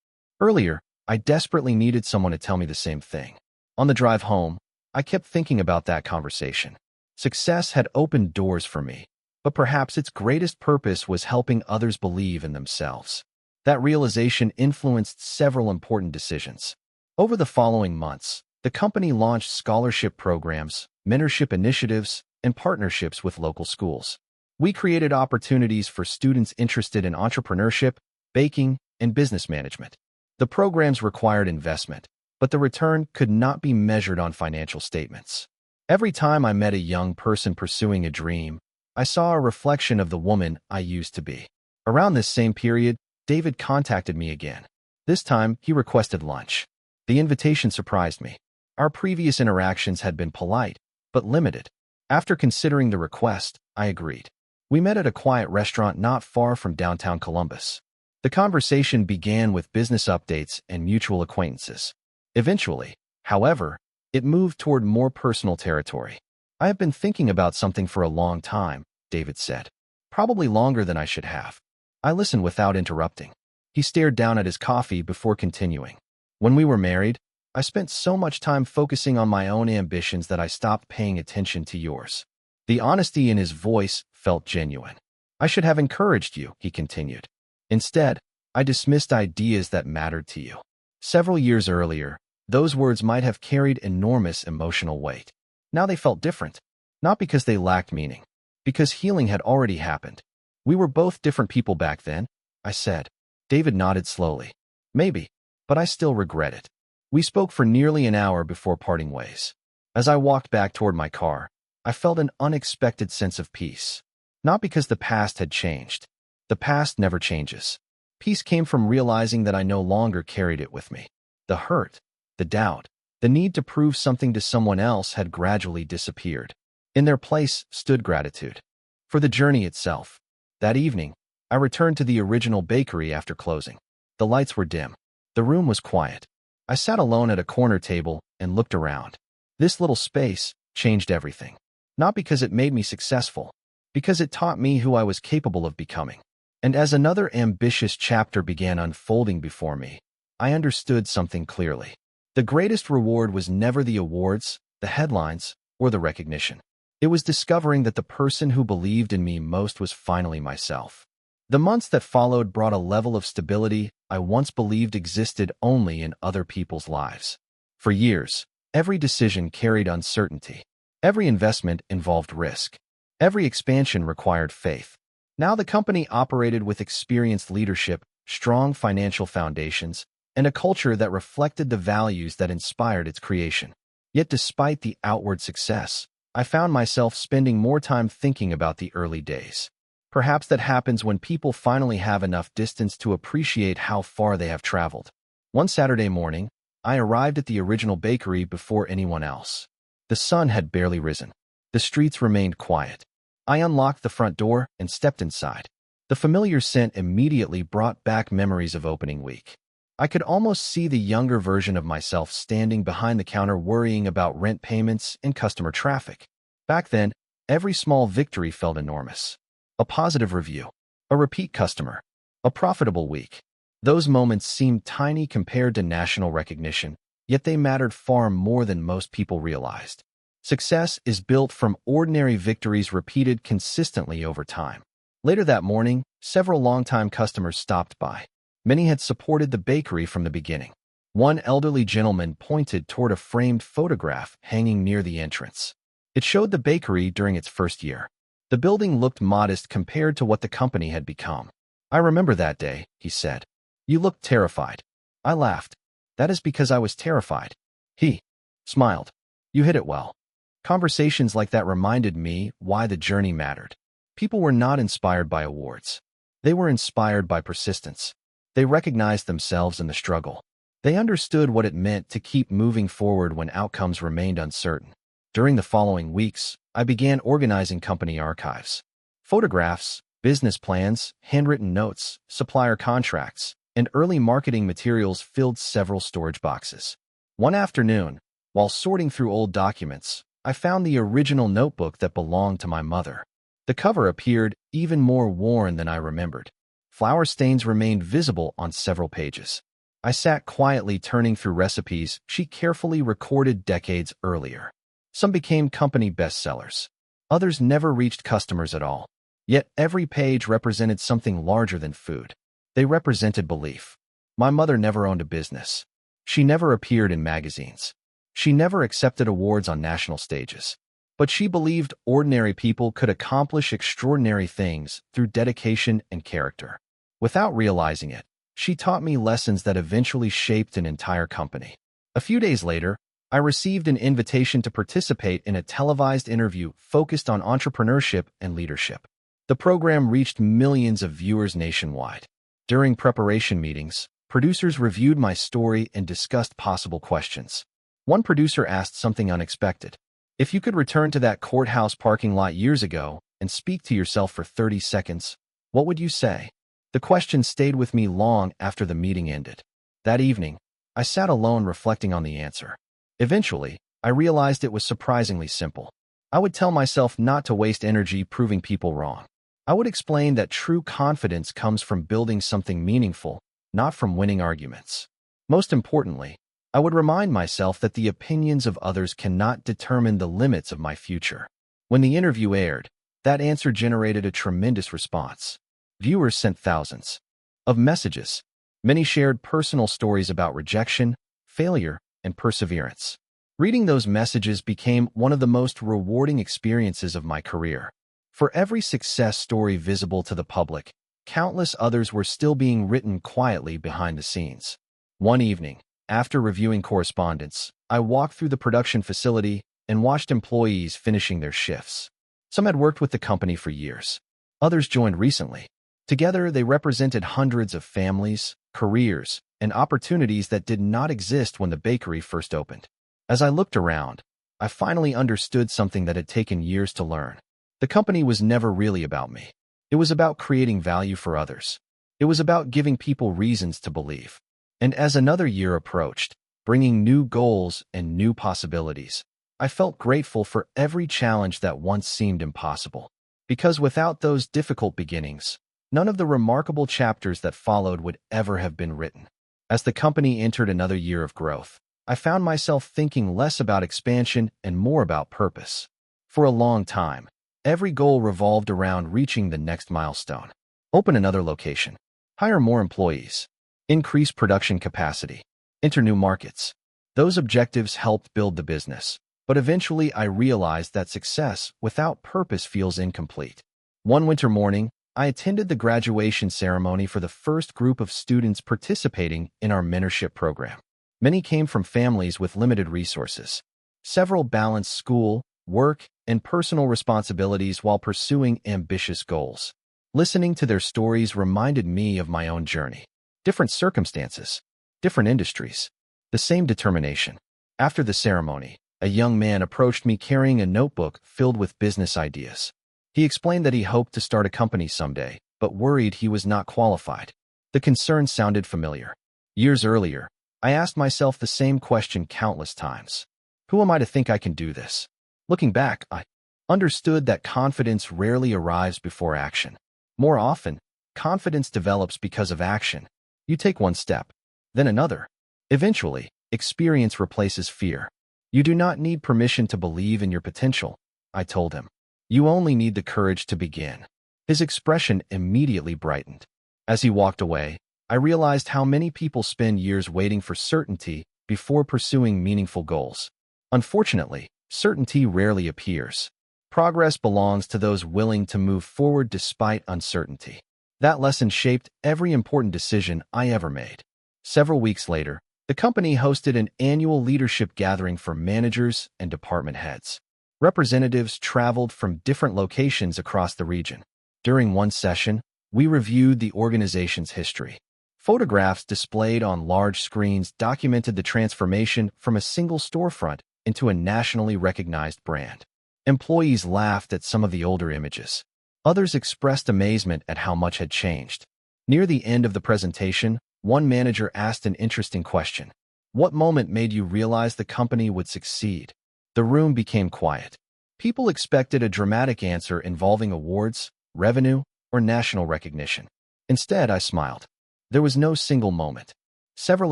earlier, I desperately needed someone to tell me the same thing. On the drive home, I kept thinking about that conversation. Success had opened doors for me, but perhaps its greatest purpose was helping others believe in themselves. That realization influenced several important decisions. Over the following months, the company launched scholarship programs, mentorship initiatives, and partnerships with local schools. We created opportunities for students interested in entrepreneurship, baking, and business management. The programs required investment, but the return could not be measured on financial statements. Every time I met a young person pursuing a dream, I saw a reflection of the woman I used to be. Around this same period, David contacted me again. This time, he requested lunch. The invitation surprised me. Our previous interactions had been polite, but limited. After considering the request, I agreed. We met at a quiet restaurant not far from downtown Columbus. The conversation began with business updates and mutual acquaintances. Eventually, however, it moved toward more personal territory. I have been thinking about something for a long time, David said. Probably longer than I should have. I listened without interrupting. He stared down at his coffee before continuing. When we were married, I spent so much time focusing on my own ambitions that I stopped paying attention to yours. The honesty in his voice felt genuine. I should have encouraged you, he continued. Instead, I dismissed ideas that mattered to you. Several years earlier, those words might have carried enormous emotional weight. Now they felt different. Not because they lacked meaning, because healing had already happened. We were both different people back then, I said. David nodded slowly. Maybe, but I still regret it. We spoke for nearly an hour before parting ways. As I walked back toward my car, I felt an unexpected sense of peace. Not because the past had changed. The past never changes. Peace came from realizing that I no longer carried it with me. The hurt, the doubt, the need to prove something to someone else had gradually disappeared. In their place stood gratitude. For the journey itself. That evening, I returned to the original bakery after closing. The lights were dim. The room was quiet. I sat alone at a corner table and looked around. This little space changed everything. Not because it made me successful, because it taught me who I was capable of becoming. And as another ambitious chapter began unfolding before me, I understood something clearly. The greatest reward was never the awards, the headlines, or the recognition. It was discovering that the person who believed in me most was finally myself. The months that followed brought a level of stability I once believed existed only in other people's lives. For years, every decision carried uncertainty. Every investment involved risk. Every expansion required faith. Now the company operated with experienced leadership, strong financial foundations, and a culture that reflected the values that inspired its creation. Yet despite the outward success, I found myself spending more time thinking about the early days. Perhaps that happens when people finally have enough distance to appreciate how far they have traveled. One Saturday morning, I arrived at the original bakery before anyone else. The sun had barely risen. The streets remained quiet. I unlocked the front door and stepped inside. The familiar scent immediately brought back memories of opening week. I could almost see the younger version of myself standing behind the counter worrying about rent payments and customer traffic. Back then, Every small victory felt enormous. A positive review, a repeat customer, a profitable week. Those moments seemed tiny compared to national recognition, yet they mattered far more than most people realized. Success is built from ordinary victories repeated consistently over time. Later that morning, several longtime customers stopped by. Many had supported the bakery from the beginning. One elderly gentleman pointed toward a framed photograph hanging near the entrance. It showed the bakery during its first year. The building looked modest compared to what the company had become. "I remember that day," he said. "You looked terrified." I laughed. "That is because I was terrified." He smiled. "You hit it well." Conversations like that reminded me why the journey mattered. People were not inspired by awards. They were inspired by persistence. They recognized themselves in the struggle. They understood what it meant to keep moving forward when outcomes remained uncertain. During the following weeks, I began organizing company archives. Photographs, business plans, handwritten notes, supplier contracts, and early marketing materials filled several storage boxes. One afternoon, while sorting through old documents, I found the original notebook that belonged to my mother. The cover appeared even more worn than I remembered. Flour stains remained visible on several pages. I sat quietly turning through recipes she carefully recorded decades earlier. Some became company bestsellers. Others never reached customers at all. Yet every page represented something larger than food. They represented belief. My mother never owned a business. She never appeared in magazines. She never accepted awards on national stages. But she believed ordinary people could accomplish extraordinary things through dedication and character. Without realizing it, she taught me lessons that eventually shaped an entire company. A few days later, I received an invitation to participate in a televised interview focused on entrepreneurship and leadership. The program reached millions of viewers nationwide. During preparation meetings, producers reviewed my story and discussed possible questions. One producer asked something unexpected. "If you could return to that courthouse parking lot years ago and speak to yourself for 30 seconds, what would you say?" The question stayed with me long after the meeting ended. That evening, I sat alone reflecting on the answer. Eventually, I realized it was surprisingly simple. I would tell myself not to waste energy proving people wrong. I would explain that true confidence comes from building something meaningful, not from winning arguments. Most importantly, I would remind myself that the opinions of others cannot determine the limits of my future. When the interview aired, that answer generated a tremendous response. Viewers sent thousands of messages. Many shared personal stories about rejection, failure, and perseverance. Reading those messages became one of the most rewarding experiences of my career. For every success story visible to the public, countless others were still being written quietly behind the scenes. One evening, after reviewing correspondence, I walked through the production facility and watched employees finishing their shifts. Some had worked with the company for years. Others joined recently. Together, they represented hundreds of families, careers, and opportunities that did not exist when the bakery first opened. As I looked around, I finally understood something that had taken years to learn. The company was never really about me. It was about creating value for others. It was about giving people reasons to believe. And as another year approached, bringing new goals and new possibilities, I felt grateful for every challenge that once seemed impossible. Because without those difficult beginnings, none of the remarkable chapters that followed would ever have been written. As the company entered another year of growth, I found myself thinking less about expansion and more about purpose. For a long time, every goal revolved around reaching the next milestone. Open another location, hire more employees, increase production capacity, enter new markets. Those objectives helped build the business, but eventually I realized that success without purpose feels incomplete. One winter morning, I attended the graduation ceremony for the first group of students participating in our mentorship program. Many came from families with limited resources. Several balanced school, work, and personal responsibilities while pursuing ambitious goals. Listening to their stories reminded me of my own journey. Different circumstances, different industries, the same determination. After the ceremony, a young man approached me carrying a notebook filled with business ideas. He explained that he hoped to start a company someday, but worried he was not qualified. The concern sounded familiar. Years earlier, I asked myself the same question countless times. Who am I to think I can do this? Looking back, I Understood that confidence rarely arrives before action. More often, confidence develops because of action. You take one step, then another. Eventually, experience replaces fear. You do not need permission to believe in your potential, I told him. You only need the courage to begin. His expression immediately brightened. As he walked away, I realized how many people spend years waiting for certainty before pursuing meaningful goals. Unfortunately, certainty rarely appears. Progress belongs to those willing to move forward despite uncertainty. That lesson shaped every important decision I ever made. Several weeks later, the company hosted an annual leadership gathering for managers and department heads. Representatives traveled from different locations across the region. During one session, we reviewed the organization's history. Photographs displayed on large screens documented the transformation from a single storefront into a nationally recognized brand. Employees laughed at some of the older images. Others expressed amazement at how much had changed. Near the end of the presentation, one manager asked an interesting question. What moment made you realize the company would succeed? The room became quiet. People expected a dramatic answer involving awards, revenue, or national recognition. Instead, I smiled. There was no single moment. Several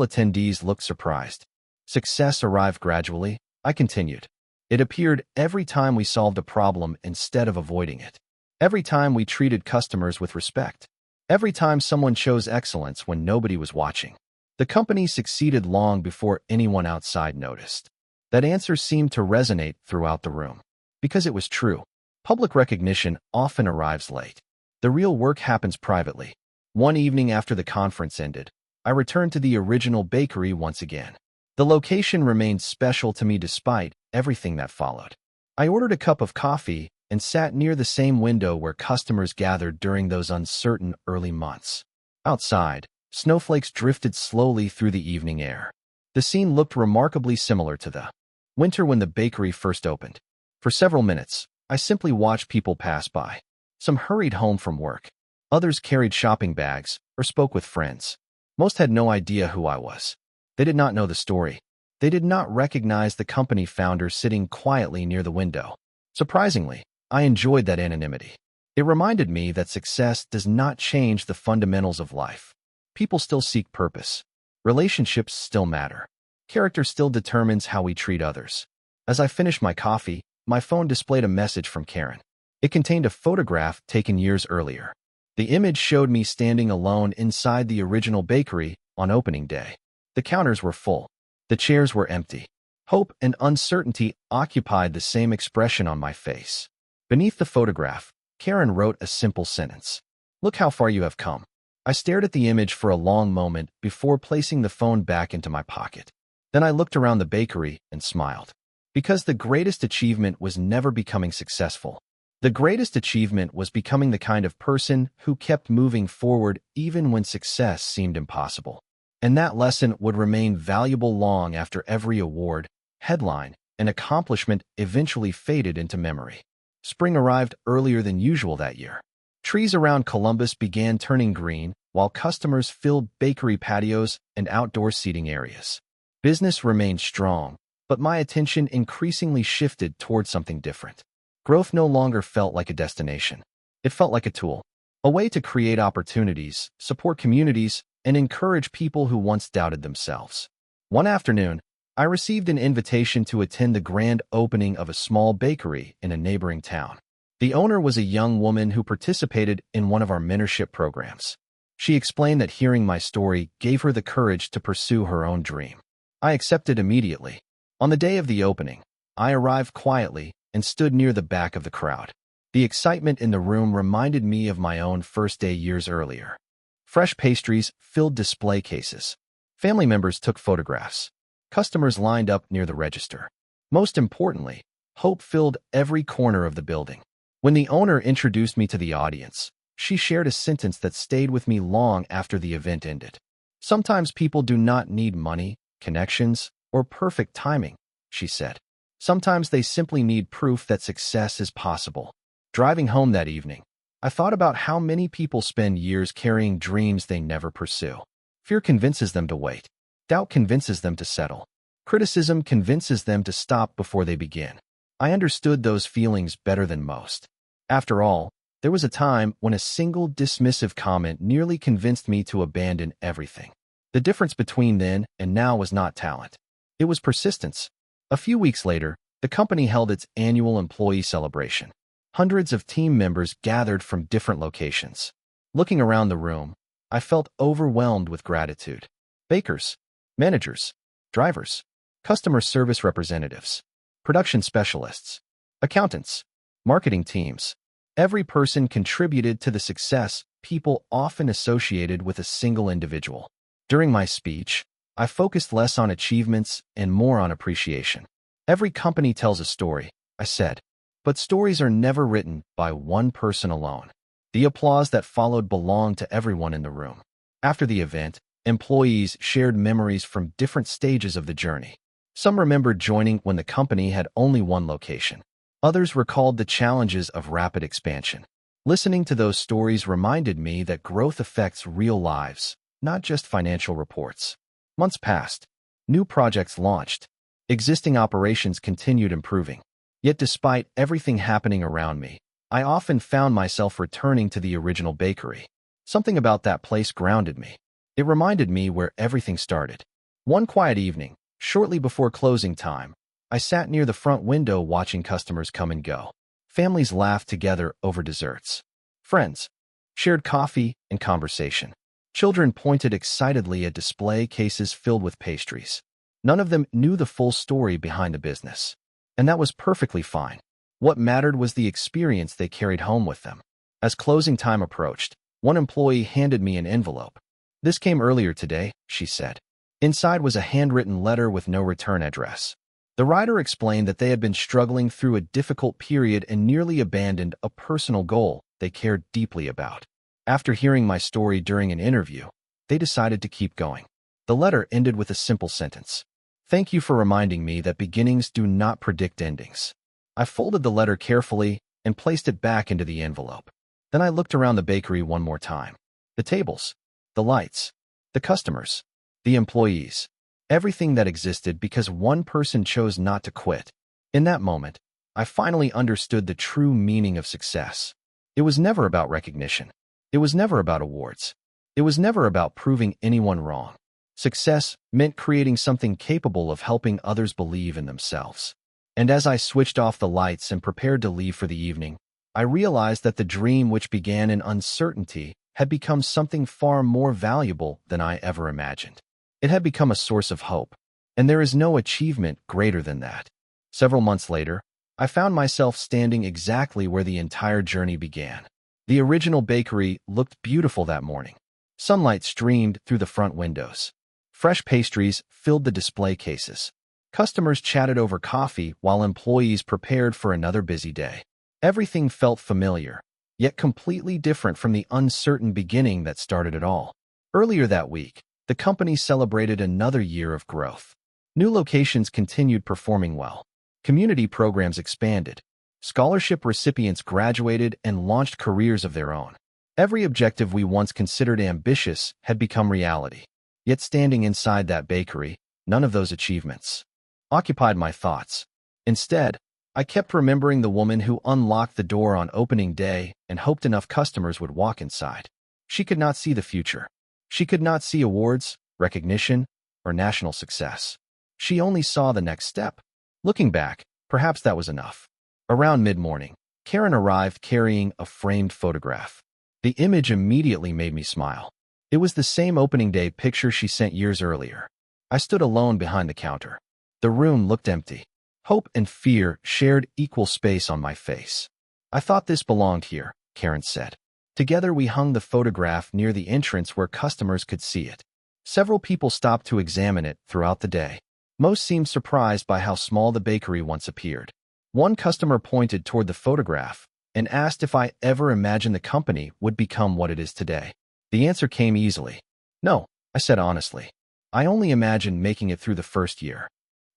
attendees looked surprised. Success arrived gradually, I continued. It appeared every time we solved a problem instead of avoiding it. Every time we treated customers with respect. Every time someone chose excellence when nobody was watching. The company succeeded long before anyone outside noticed. That answer seemed to resonate throughout the room. Because it was true. Public recognition often arrives late. The real work happens privately. One evening after the conference ended, I returned to the original bakery once again. The location remained special to me despite everything that followed. I ordered a cup of coffee and sat near the same window where customers gathered during those uncertain early months. Outside, snowflakes drifted slowly through the evening air. The scene looked remarkably similar to the winter when the bakery first opened. For several minutes, I simply watched people pass by. Some hurried home from work. Others carried shopping bags or spoke with friends. Most had no idea who I was. They did not know the story. They did not recognize the company founder sitting quietly near the window. Surprisingly, I enjoyed that anonymity. It reminded me that success does not change the fundamentals of life. People still seek purpose. Relationships still matter. Character still determines how we treat others. As I finished my coffee, my phone displayed a message from Karen. It contained a photograph taken years earlier. The image showed me standing alone inside the original bakery on opening day. The counters were full. The chairs were empty. Hope and uncertainty occupied the same expression on my face. Beneath the photograph, Karen wrote a simple sentence. "Look how far you have come." I stared at the image for a long moment before placing the phone back into my pocket. Then I looked around the bakery and smiled. Because the greatest achievement was never becoming successful. The greatest achievement was becoming the kind of person who kept moving forward even when success seemed impossible. And that lesson would remain valuable long after every award, headline, and accomplishment eventually faded into memory. Spring arrived earlier than usual that year. Trees around Columbus began turning green, while customers filled bakery patios and outdoor seating areas. Business remained strong, but my attention increasingly shifted toward something different. Growth no longer felt like a destination. It felt like a tool, a way to create opportunities, support communities, and encourage people who once doubted themselves. One afternoon, I received an invitation to attend the grand opening of a small bakery in a neighboring town. The owner was a young woman who participated in one of our mentorship programs. She explained that hearing my story gave her the courage to pursue her own dream. I accepted immediately. On the day of the opening, I arrived quietly and stood near the back of the crowd. The excitement in the room reminded me of my own first day years earlier. Fresh pastries filled display cases. Family members took photographs. Customers lined up near the register. Most importantly, hope filled every corner of the building. When the owner introduced me to the audience, she shared a sentence that stayed with me long after the event ended. "Sometimes people do not need money, connections, or perfect timing," she said. "Sometimes they simply need proof that success is possible." Driving home that evening, I thought about how many people spend years carrying dreams they never pursue. Fear convinces them to wait. Doubt convinces them to settle. Criticism convinces them to stop before they begin. I understood those feelings better than most. After all, there was a time when a single dismissive comment nearly convinced me to abandon everything. The difference between then and now was not talent. It was persistence. A few weeks later, the company held its annual employee celebration. Hundreds of team members gathered from different locations. Looking around the room, I felt overwhelmed with gratitude. Bakers, managers, drivers, customer service representatives, production specialists, accountants, marketing teams. Every person contributed to the success people often associated with a single individual. During my speech, I focused less on achievements and more on appreciation. Every company tells a story, I said, but stories are never written by one person alone. The applause that followed belonged to everyone in the room. After the event, employees shared memories from different stages of the journey. Some remembered joining when the company had only one location. Others recalled the challenges of rapid expansion. Listening to those stories reminded me that growth affects real lives, not just financial reports. Months passed. New projects launched. Existing operations continued improving. Yet despite everything happening around me, I often found myself returning to the original bakery. Something about that place grounded me. It reminded me where everything started. One quiet evening, shortly before closing time, I sat near the front window watching customers come and go. Families laughed together over desserts. Friends shared coffee and conversation. Children pointed excitedly at display cases filled with pastries. None of them knew the full story behind the business. And that was perfectly fine. What mattered was the experience they carried home with them. As closing time approached, one employee handed me an envelope. "This came earlier today," she said. Inside was a handwritten letter with no return address. The writer explained that they had been struggling through a difficult period and nearly abandoned a personal goal they cared deeply about. After hearing my story during an interview, they decided to keep going. The letter ended with a simple sentence. "Thank you for reminding me that beginnings do not predict endings." I folded the letter carefully and placed it back into the envelope. Then I looked around the bakery one more time. The tables, the lights, the customers, the employees, everything that existed because one person chose not to quit. In that moment, I finally understood the true meaning of success. It was never about recognition. It was never about awards. It was never about proving anyone wrong. Success meant creating something capable of helping others believe in themselves. And as I switched off the lights and prepared to leave for the evening, I realized that the dream which began in uncertainty had become something far more valuable than I ever imagined. It had become a source of hope, and there is no achievement greater than that. Several months later, I found myself standing exactly where the entire journey began. The original bakery looked beautiful that morning. Sunlight streamed through the front windows. Fresh pastries filled the display cases. Customers chatted over coffee while employees prepared for another busy day. Everything felt familiar, yet completely different from the uncertain beginning that started it all. Earlier that week, the company celebrated another year of growth. New locations continued performing well. Community programs expanded. Scholarship recipients graduated and launched careers of their own. Every objective we once considered ambitious had become reality. Yet standing inside that bakery, none of those achievements occupied my thoughts. Instead, I kept remembering the woman who unlocked the door on opening day and hoped enough customers would walk inside. She could not see the future. She could not see awards, recognition, or national success. She only saw the next step. Looking back, perhaps that was enough. Around mid-morning, Karen arrived carrying a framed photograph. The image immediately made me smile. It was the same opening day picture she sent years earlier. I stood alone behind the counter. The room looked empty. Hope and fear shared equal space on my face. "I thought this belonged here," Karen said. Together we hung the photograph near the entrance where customers could see it. Several people stopped to examine it throughout the day. Most seemed surprised by how small the bakery once appeared. One customer pointed toward the photograph and asked if I ever imagined the company would become what it is today. The answer came easily. "No," I said honestly. "I only imagined making it through the first year."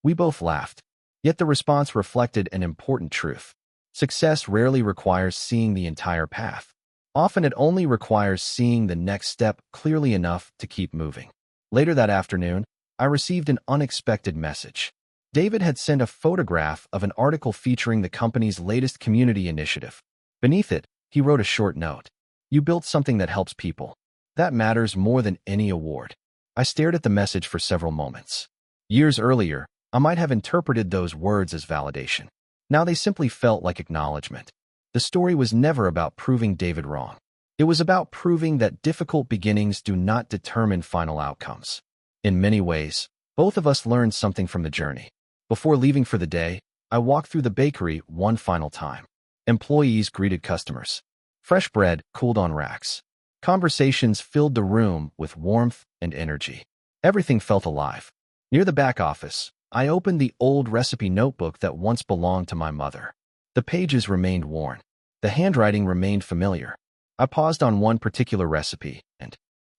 We both laughed. Yet the response reflected an important truth. Success rarely requires seeing the entire path. Often it only requires seeing the next step clearly enough to keep moving. Later that afternoon, I received an unexpected message. David had sent a photograph of an article featuring the company's latest community initiative. Beneath it, he wrote a short note. "You built something that helps people. That matters more than any award." I stared at the message for several moments. Years earlier, I might have interpreted those words as validation. Now they simply felt like acknowledgement. The story was never about proving David wrong. It was about proving that difficult beginnings do not determine final outcomes. In many ways, both of us learned something from the journey. Before leaving for the day, I walked through the bakery one final time. Employees greeted customers. Fresh bread cooled on racks. Conversations filled the room with warmth and energy. Everything felt alive. Near the back office, I opened the old recipe notebook that once belonged to my mother. The pages remained worn. The handwriting remained familiar. I paused on one particular recipe and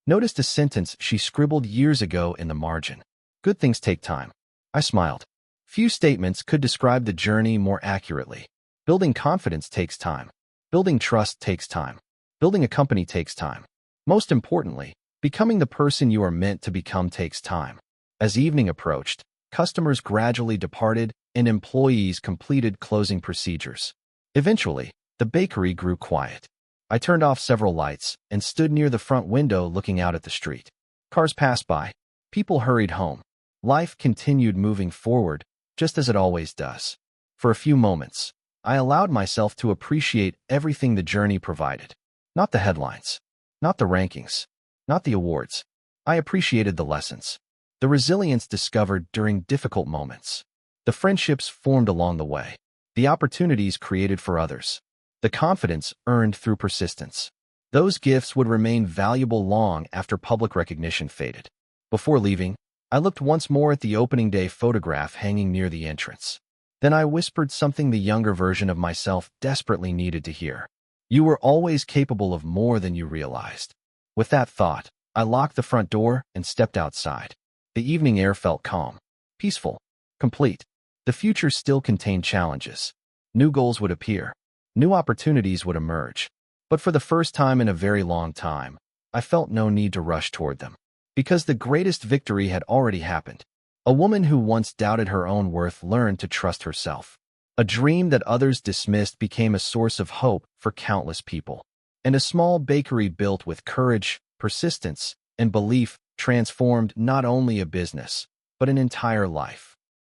noticed a sentence she scribbled years ago in the margin. "Good things take time." I smiled. Few statements could describe the journey more accurately. Building confidence takes time. Building trust takes time. Building a company takes time. Most importantly, becoming the person you are meant to become takes time. As evening approached, customers gradually departed and employees completed closing procedures. Eventually, the bakery grew quiet. I turned off several lights and stood near the front window looking out at the street. Cars passed by. People hurried home. Life continued moving forward, just as it always does. For a few moments, I allowed myself to appreciate everything the journey provided. Not the headlines, not the rankings, not the awards. I appreciated the lessons, the resilience discovered during difficult moments, the friendships formed along the way, the opportunities created for others, the confidence earned through persistence. Those gifts would remain valuable long after public recognition faded. Before leaving, I looked once more at the opening day photograph hanging near the entrance. Then I whispered something the younger version of myself desperately needed to hear. "You were always capable of more than you realized." With that thought, I locked the front door and stepped outside. The evening air felt calm, peaceful, complete. The future still contained challenges. New goals would appear. New opportunities would emerge. But for the first time in a very long time, I felt no need to rush toward them. Because the greatest victory had already happened. A woman who once doubted her own worth learned to trust herself. A dream that others dismissed became a source of hope for countless people. And a small bakery built with courage, persistence, and belief transformed not only a business, but an entire life.